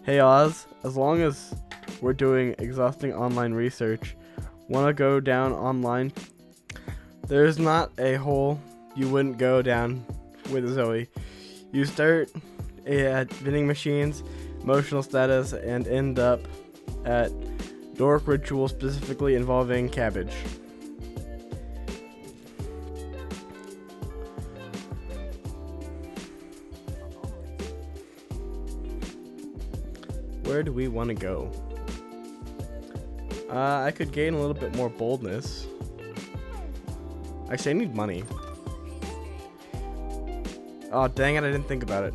Hey Oz, as long as we're doing exhausting online research, wanna go down online? There's not a hole you wouldn't go down with Zoe. You start at vending machines, emotional status, and end up at dork ritual specifically involving cabbage. Where do we want to go? I could gain a little bit more boldness. Actually, I need money. Oh, dang it, I didn't think about it.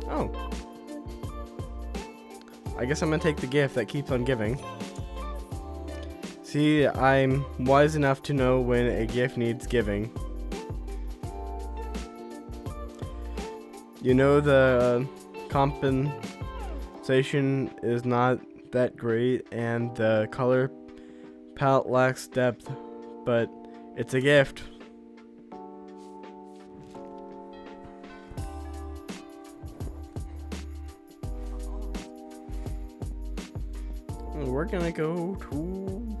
Oh. I guess I'm gonna take the gift that keeps on giving. See, I'm wise enough to know when a gift needs giving. You know, the compensation is not that great, and the color palette lacks depth, but it's a gift. We're gonna go to...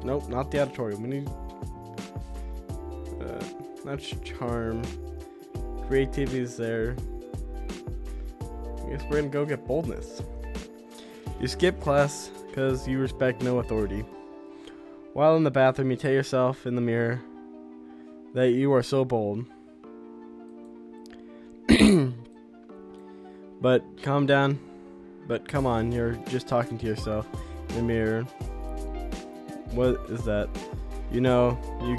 Nope, not the auditorium. We need... that's charm. Creativity is there. I guess we're gonna go get boldness. You skip class because you respect no authority. While in the bathroom, you tell yourself in the mirror that you are so bold. But calm down. But come on, you're just talking to yourself in the mirror. What is that? You know, you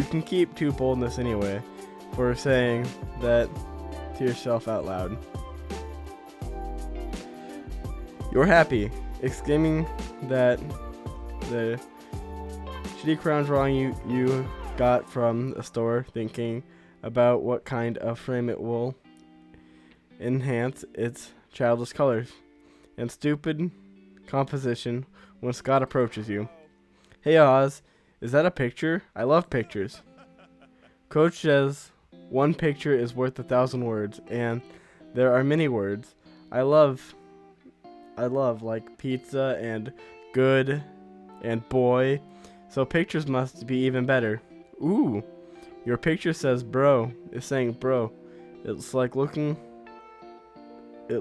can keep to boldness anyway for saying that to yourself out loud. You're happy, exclaiming that the shitty crown drawing you got from the store, thinking about what kind of frame it will enhance its childish colors and stupid composition when Scott approaches you. Hey Oz, is that a picture? I love pictures. Coach says one picture is worth 1,000 words, and there are many words. I love like pizza and good and boy, so pictures must be even better. Ooh, your picture says bro. It's saying bro. It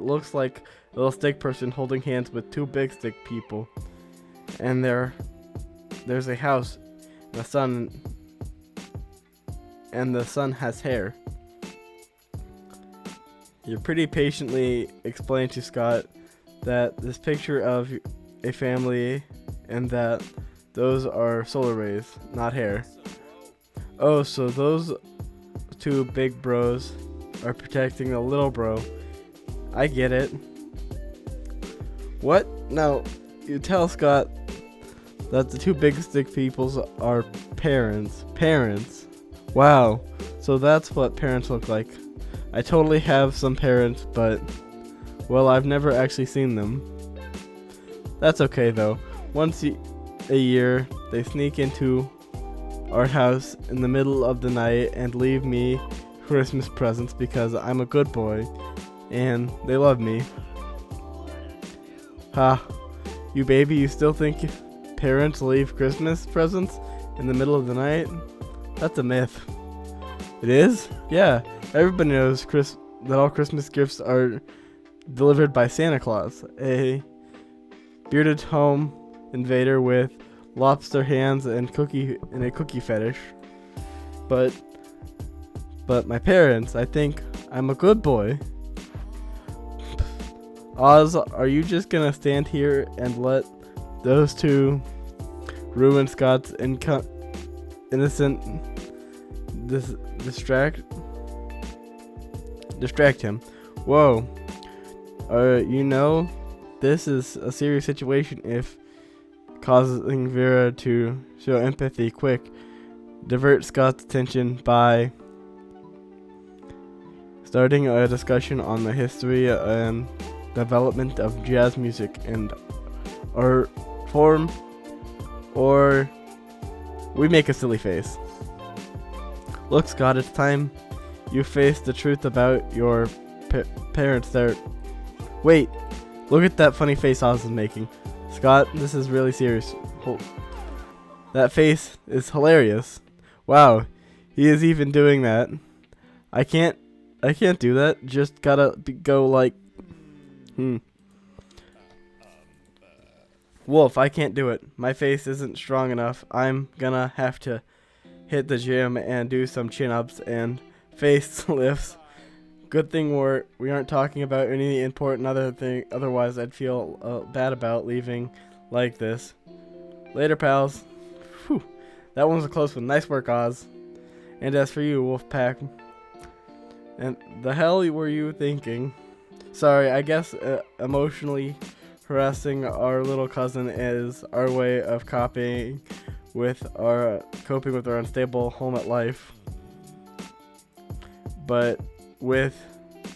looks like a little stick person holding hands with two big stick people. And there's a house, the sun, and the sun has hair. You pretty patiently explain to Scott that this picture of a family and that those are solar rays, not hair. Oh, so those two big bros are protecting the little bro. I get it. What? No, you tell Scott that the two big stick peoples are parents. Parents. Wow. So that's what parents look like. I totally have some parents, but, well, I've never actually seen them. That's okay, though. Once a year, they sneak into our house in the middle of the night and leave me Christmas presents because I'm a good boy, and they love me. Ha. You baby, you still think parents leave Christmas presents in the middle of the night? That's a myth. It is? Yeah. Everybody knows that all Christmas gifts are delivered by Santa Claus, a bearded home invader with lobster hands and a cookie fetish. But my parents, I think I'm a good boy. Oz, are you just gonna stand here and let those two ruin Scott's innocent distract him? Whoa. You know, this is a serious situation if causing Vera to show empathy. Quick, divert Scott's attention by starting a discussion on the history and development of jazz music and art form, or we make a silly face. Look, Scott, it's time you face the truth about your parents there. Wait, look at that funny face Oz is making. Scott, this is really serious. That face is hilarious. Wow, he is even doing that. I can't do that. Just gotta go like, Wolf, I can't do it. My face isn't strong enough. I'm gonna have to hit the gym and do some chin-ups and face lifts. Good thing we aren't talking about any important other thing. Otherwise, I'd feel bad about leaving like this. Later, pals. Whew, that one was a close one. Nice work, Oz. And as for you, Wolfpack, and the hell were you thinking? Sorry, I guess emotionally harassing our little cousin is our way of coping with our unstable home at life. But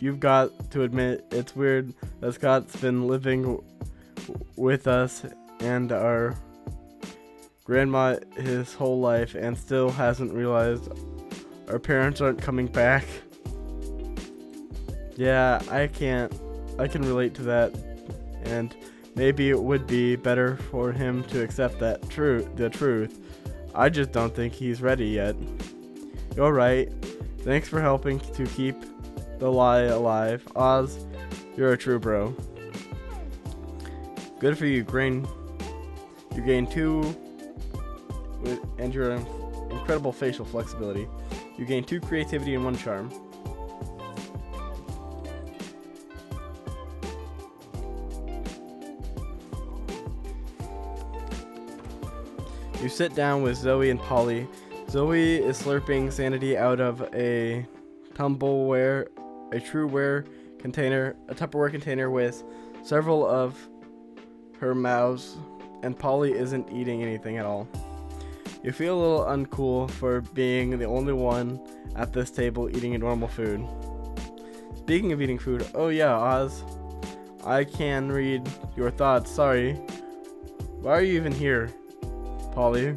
you've got to admit, it's weird that Scott's been living with us and our grandma his whole life and still hasn't realized our parents aren't coming back. Yeah, I can relate to that, and maybe it would be better for him to accept the truth. I just don't think he's ready yet. You're right. Thanks for helping to keep the lie alive. Oz, you're a true bro. Good for you, Grain. You gain 2 and your incredible facial flexibility. You gain 2 creativity and 1 charm. You sit down with Zoe and Polly. Zoe is slurping sanity out of a Tupperware container with several of her mouths, and Polly isn't eating anything at all. You feel a little uncool for being the only one at this table eating a normal food. Speaking of eating food, oh yeah, Oz, I can read your thoughts. Sorry. Why are you even here, Polly?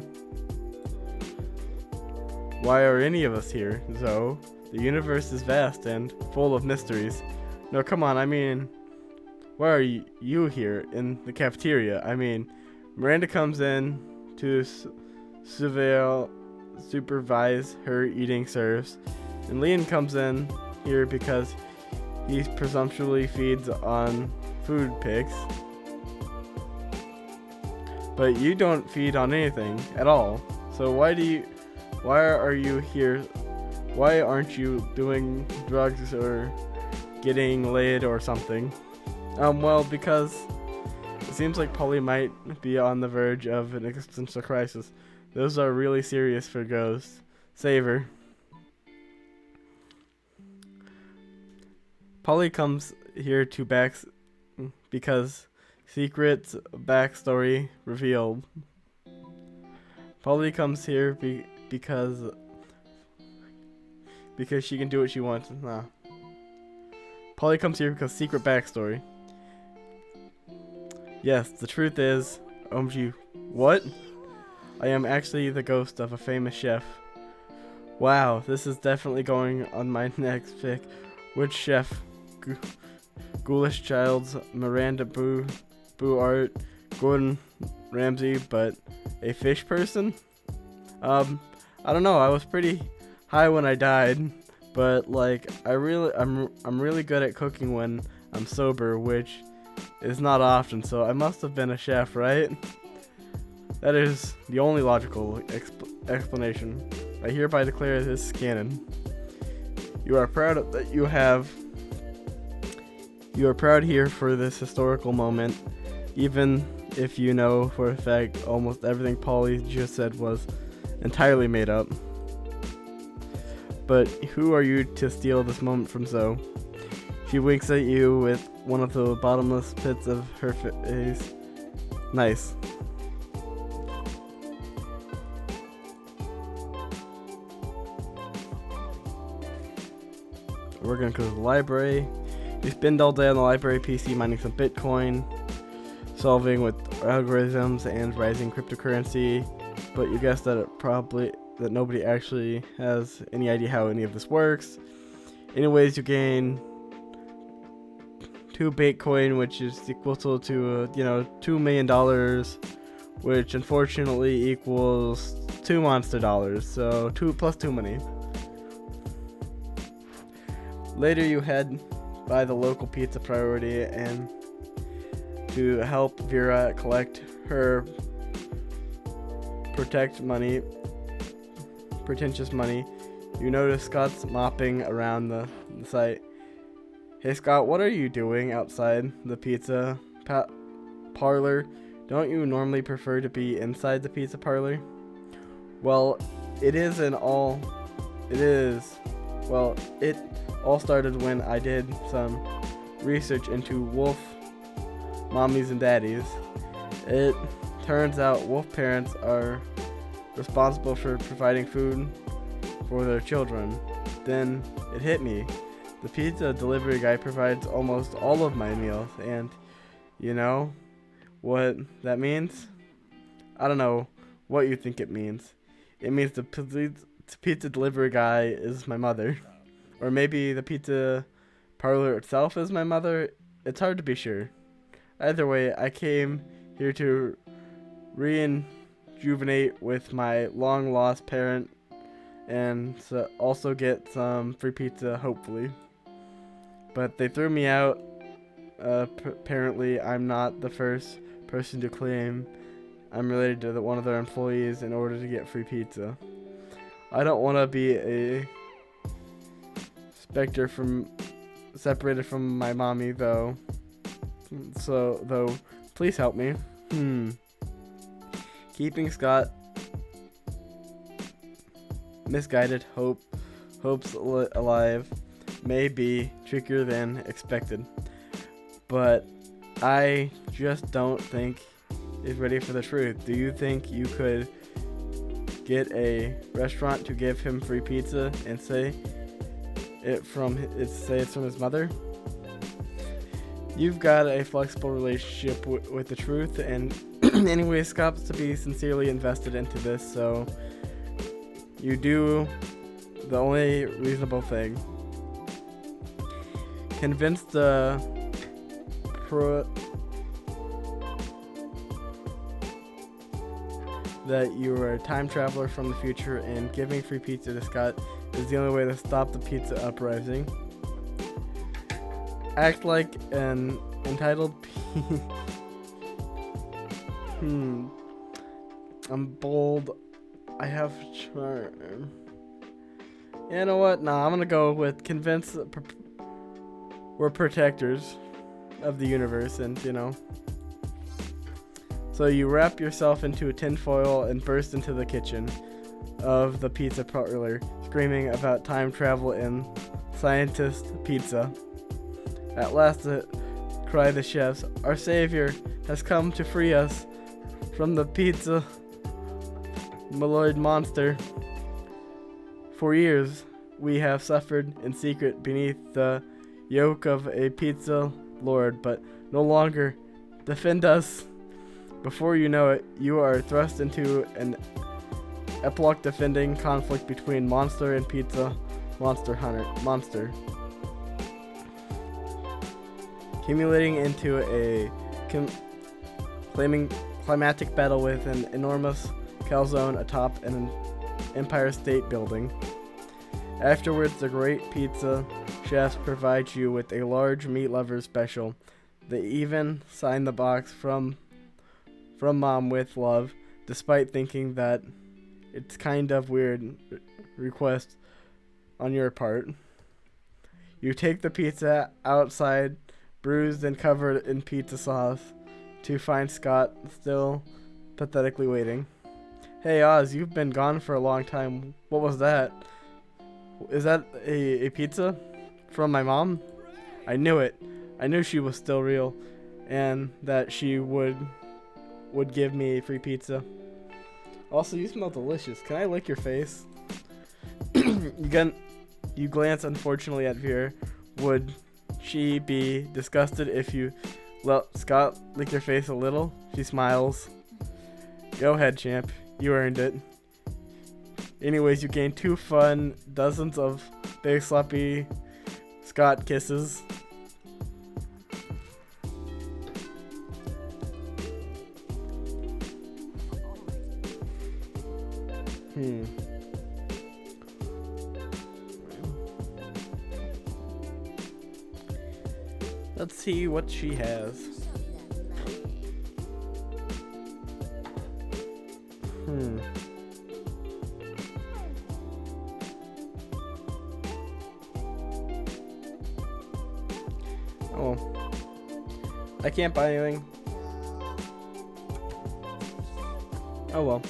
Why are any of us here, Zoe? The universe is vast and full of mysteries. No, come on, I mean, why are you here in the cafeteria? I mean, Miranda comes in to supervise her eating serves, and Leon comes in here because he presumptuously feeds on food pics. But you don't feed on anything at all. So why are you here? Why aren't you doing drugs or getting laid or something? Well, because it seems like Polly might be on the verge of an existential crisis. Those are really serious for ghosts. Save her. Polly comes here to because secret backstory revealed. Polly comes here because she can do what she wants. Nah. Polly comes here because secret backstory. Yes, the truth is, OMG, what? I am actually the ghost of a famous chef. Wow, this is definitely going on my next pick. Which chef? Ghoulish Childs, Miranda Art, Gordon Ramsay, but a fish person? I don't know. I was pretty high when I died, but like I'm really good at cooking when I'm sober, which is not often. So I must have been a chef, right? That is the only logical explanation. I hereby declare this canon. You are proud that you are proud here for this historical moment, even if you know for a fact almost everything Polly just said was entirely made up. But who are you to steal this moment from Zoe? She winks at you with one of the bottomless pits of her face. Nice. We're gonna go to the library. You spend all day on the library PC mining some Bitcoin, solving with algorithms and rising cryptocurrency, but you guess that that nobody actually has any idea how any of this works. Anyways, you gain 2 Bitcoin, which is equal to $2 million, which unfortunately equals 2 monster dollars. So 2 plus 2 money. Later, you head by the local pizza priority and to help Vera collect her pretentious money. You notice Scott's mopping around the site. Hey Scott, what are you doing outside the pizza parlor? Don't you normally prefer to be inside the pizza parlor? Well, it all started when I did some research into wolf mommies and daddies. It turns out wolf parents are responsible for providing food for their children. Then it hit me. The pizza delivery guy provides almost all of my meals, and you know what that means? I don't know. what you think it means. It means the pizza delivery guy is my mother. Or maybe the pizza parlor itself is my mother. It's hard to be sure. Either way, I came here to rejuvenate with my long-lost parent and also get some free pizza, hopefully. But they threw me out. Apparently, I'm not the first person to claim I'm related to one of their employees in order to get free pizza. I don't want to be a specter separated from my mommy, though. Please help me. Keeping Scott misguided hopes alive may be trickier than expected, but I just don't think is ready for the truth. Do you think you could get a restaurant to give him free pizza and say it's from his mother? You've got a flexible relationship with the truth, and anyway, Scott's to be sincerely invested into this, so you do the only reasonable thing. Convince the that you are a time traveler from the future, and giving free pizza to Scott is the only way to stop the pizza uprising. Act like an entitled I'm bold. I have charm. You know what? Nah, I'm gonna go with convince we're protectors of the universe, and So you wrap yourself into a tinfoil and burst into the kitchen of the pizza parlor, screaming about time travel and scientist pizza. At last, cry the chefs, our savior has come to free us from the pizza maloid monster. For years, we have suffered in secret beneath the yoke of a pizza lord, but no longer. Defend us. Before you know it, you are thrust into an epoch-defending conflict between monster and pizza monster. Accumulating into a climatic battle with an enormous calzone atop an Empire State Building. Afterwards, the great pizza chefs provide you with a large meat lover special. They even sign the box from Mom with love, despite thinking that it's kind of weird request on your part. You take the pizza outside, bruised and covered in pizza sauce, to find Scott still pathetically waiting. Hey Oz, you've been gone for a long time. What was that? Is that a pizza from my mom? I knew it. I knew she was still real, and that she would give me free pizza. Also, you smell delicious. Can I lick your face? You glance unfortunately at Veer. Would she be disgusted if you let Scott lick your face a little? She smiles. Go ahead, champ. You earned it. Anyways, you gain 2 fun dozens of big sloppy Scott kisses. Let's see what she has. Oh. I can't buy anything. Oh well.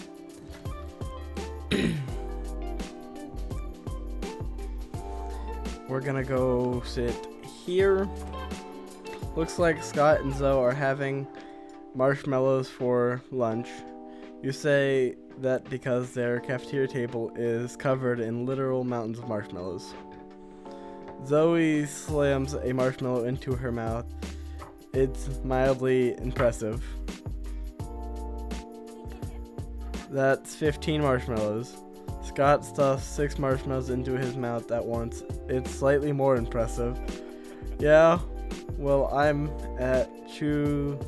We're gonna go sit here. Looks like Scott and Zoe are having marshmallows for lunch. You say that because their cafeteria table is covered in literal mountains of marshmallows. Zoe slams a marshmallow into her mouth. It's mildly impressive. That's 15 marshmallows. Scott stuffs 6 marshmallows into his mouth at once. It's slightly more impressive. Yeah, well, I'm at chew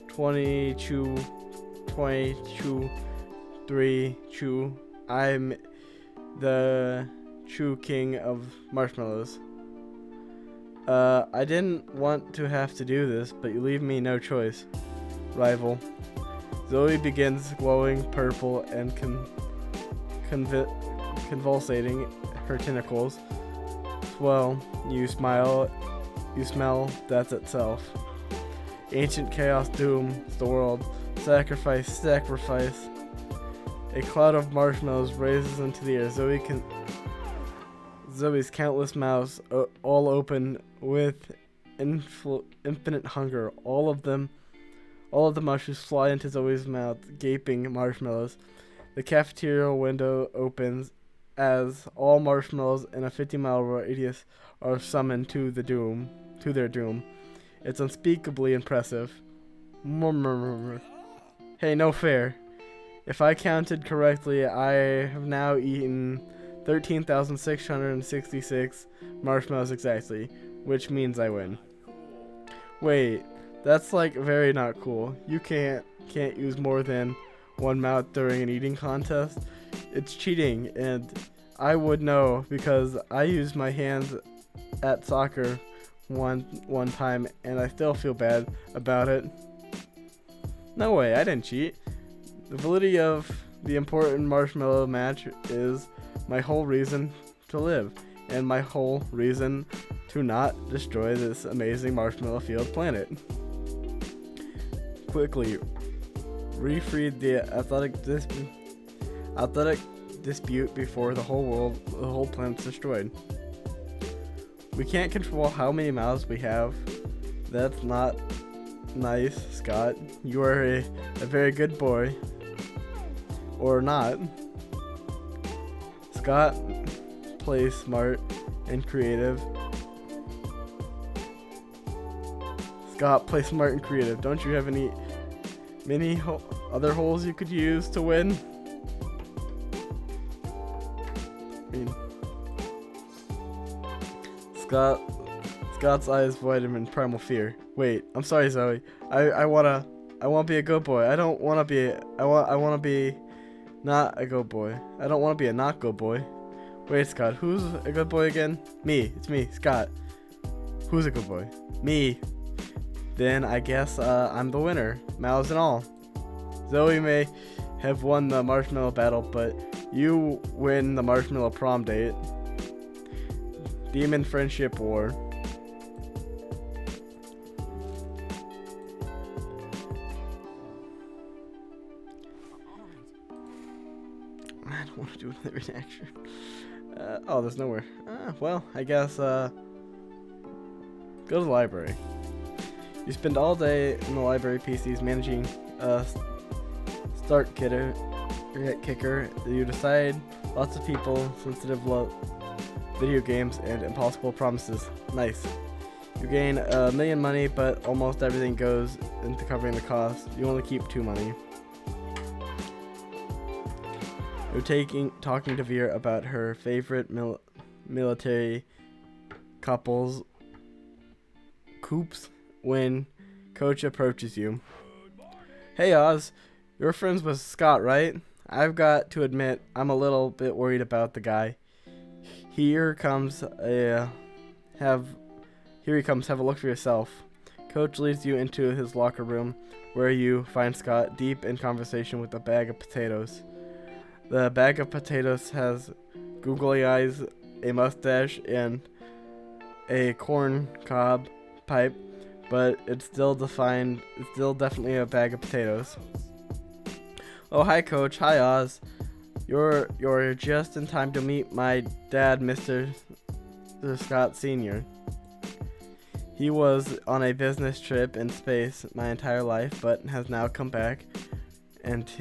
20, chew 20, chew 3, chew. I'm the chew king of marshmallows. I didn't want to have to do this, but you leave me no choice. Rival. Zoe begins glowing purple and convulsating her tentacles. Well, you smile, you smell death itself. Ancient chaos dooms the world. Sacrifice, sacrifice. A cloud of marshmallows raises into the air. Zoe's countless mouths, all open with infinite hunger. All of the mushrooms fly into Zoe's mouth, gaping marshmallows. The cafeteria window opens as all marshmallows in a 50-mile radius are summoned to their doom. It's unspeakably impressive. Hey, no fair. If I counted correctly, I have now eaten 13,666 marshmallows exactly, which means I win. Wait, that's like very not cool. You can't use more than one mouth during an eating contest. It's cheating, and I would know because I used my hands at soccer one time, and I still feel bad about it. No way, I didn't cheat. The validity of the important marshmallow match is my whole reason to live, and my whole reason to not destroy this amazing marshmallow field planet. Quickly, refreed the athletic dispute before the whole planet's destroyed. We can't control how many mouths we have. That's not nice, Scott. You are a very good boy. Or not. Scott plays smart and creative. Don't you have many other holes you could use to win? Scott's eyes widen in primal fear. Wait, I'm sorry, Zoe. I wanna be a good boy. I wanna be not a good boy. I don't wanna be a not good boy. Wait, Scott, who's a good boy again? Me. It's me, Scott. Who's a good boy? Me. Then I guess I'm the winner, mouths and all. Zoe may have won the marshmallow battle, but you win the marshmallow prom date. Demon friendship war. I don't want to do another reaction. Oh, there's nowhere. Well, I guess go to the library. You spend all day in the library PCs managing start kicker. You decide lots of people, sensitive video games, and impossible promises. Nice. You gain $1 million money, but almost everything goes into covering the cost. You only keep 2 money. You're talking to Vera about her favorite military couples coops when Coach approaches you. Hey Oz, you're friends with Scott, right? I've got to admit, I'm a little bit worried about the guy. Here he comes. Have a look for yourself. Coach leads you into his locker room, where you find Scott deep in conversation with a bag of potatoes. The bag of potatoes has googly eyes, a mustache, and a corn cob pipe, but it's still definitely a bag of potatoes. Oh, hi Coach. Hi Oz. You're just in time to meet my dad, Mr. Scott Sr. He was on a business trip in space my entire life, but has now come back, and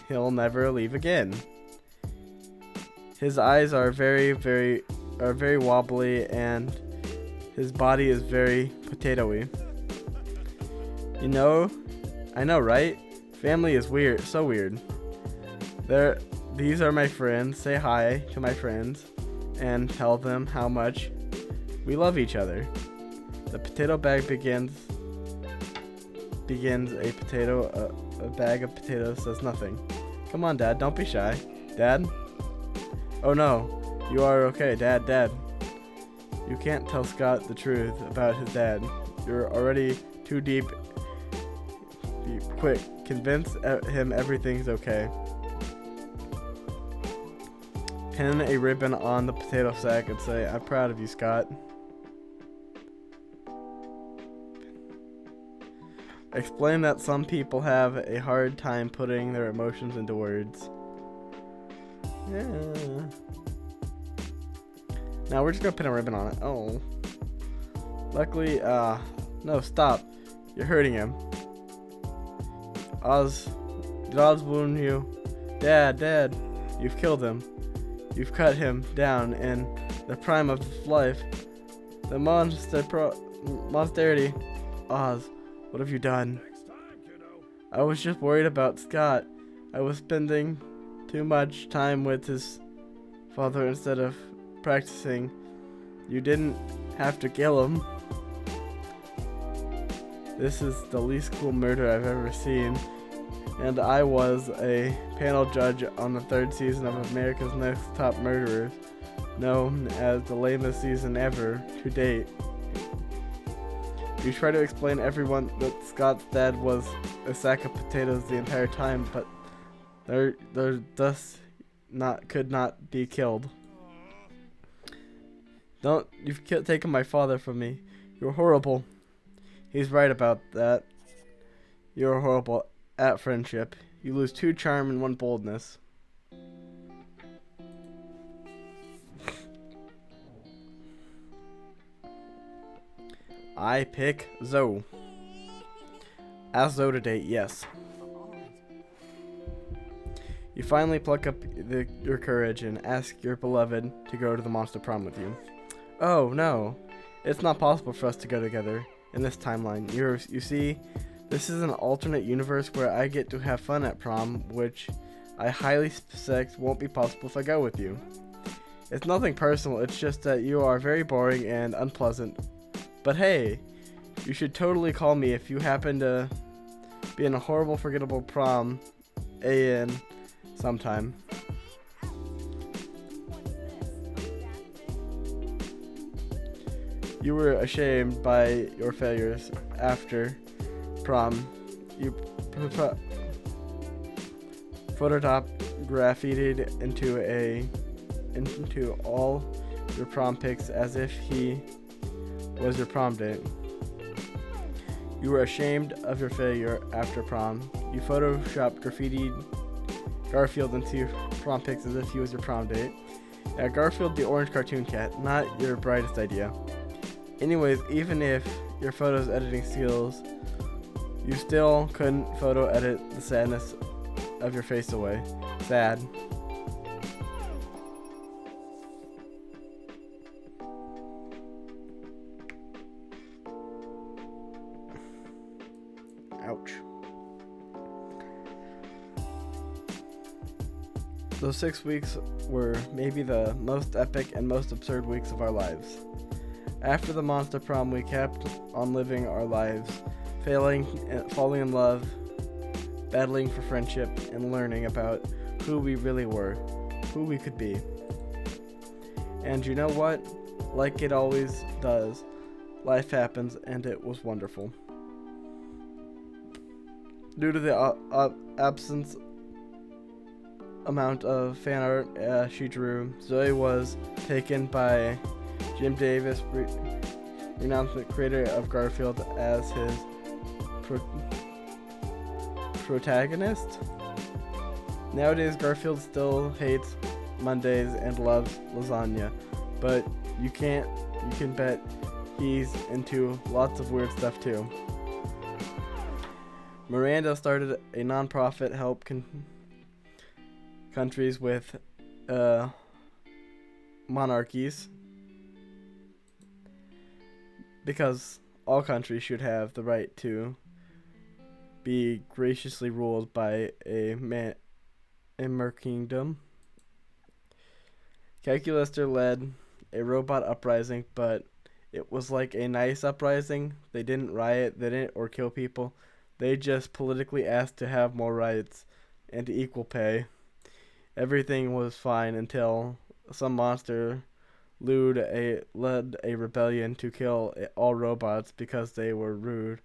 he'll never leave again. His eyes are very wobbly, and his body is very potatoey. I know, right? Family is weird, so weird. These are my friends. Say hi to my friends and tell them how much we love each other. The potato bag begins a bag of potatoes says nothing. Come on, Dad, don't be shy. Dad? Oh no, you are okay, Dad. You can't tell Scott the truth about his dad. You're already too deep. Quick, convince him everything's okay. Pin a ribbon on the potato sack and say, I'm proud of you, Scott. Explain that some people have a hard time putting their emotions into words. Yeah. Now we're just gonna pin a ribbon on it. Oh. Luckily, no, stop. You're hurting him. Did Oz wound you? Dad, you've killed him. You've cut him down in the prime of his life. The monsterity. Oz, what have you done? I was just worried about Scott. I was spending too much time with his father instead of practicing. You didn't have to kill him. This is the least cool murder I've ever seen. And I was a panel judge on the 3rd season of America's Next Top Murderers, known as the lamest season ever to date. You try to explain to everyone that Scott's dad was a sack of potatoes the entire time, but they're thus could not be killed. You've taken my father from me. You're horrible. He's right about that. You're horrible at friendship. You lose 2 charm and 1 boldness. I pick Zoe. Ask Zoe to date, yes. You finally pluck up your courage and ask your beloved to go to the Monster Prom with you. Oh no, it's not possible for us to go together in this timeline. You see, this is an alternate universe where I get to have fun at prom, which I highly suspect won't be possible if I go with you. It's nothing personal, it's just that you are very boring and unpleasant. But hey, you should totally call me if you happen to be in a horrible, forgettable prom AN sometime. You were ashamed by your failures after prom. You graffitied into all your prom pics as if he was your prom date. You were ashamed of your failure after prom. You photoshopped graffitied Garfield into your prom pics as if he was your prom date. Yeah, Garfield the orange cartoon cat, not your brightest idea. Anyways, even if your photos editing skills, you still couldn't photo edit the sadness of your face away. Sad. Ouch. Those 6 weeks were maybe the most epic and most absurd weeks of our lives. After the Monster Prom, we kept on living our lives, falling in love, battling for friendship, and learning about who we really were, who we could be. And you know what? Like it always does, life happens, and it was wonderful. Due to the absence amount of fan art she drew, Zoe was taken by Jim Davis, renowned creator of Garfield, as his protagonist. Nowadays, Garfield still hates Mondays and loves lasagna, but you can bet he's into lots of weird stuff too. Miranda started a non-profit help countries with monarchies, because all countries should have the right to be graciously ruled by a Immer Kingdom. Calculaster led a robot uprising, but it was like a nice uprising. They didn't riot, they didn't or kill people. They just politically asked to have more rights and to equal pay. Everything was fine until some monster led a rebellion to kill all robots because they were rude.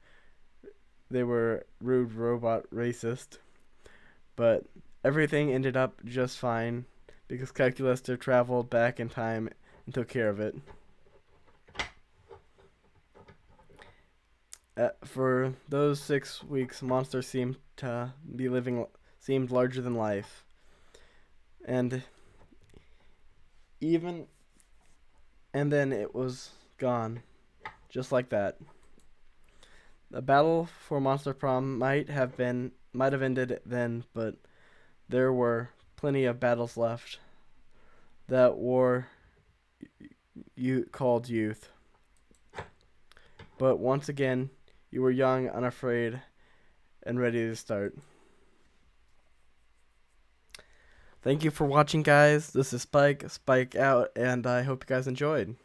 They were rude robot racist. But everything ended up just fine because Calculaster traveled back in time and took care of it. For those 6 weeks, Monster seemed larger than life, and then it was gone, just like that. The battle for Monster Prom might have ended then, but there were plenty of battles left. That war you called youth. But once again, you were young, unafraid, and ready to start. Thank you for watching, guys. This is Spike out, and I hope you guys enjoyed.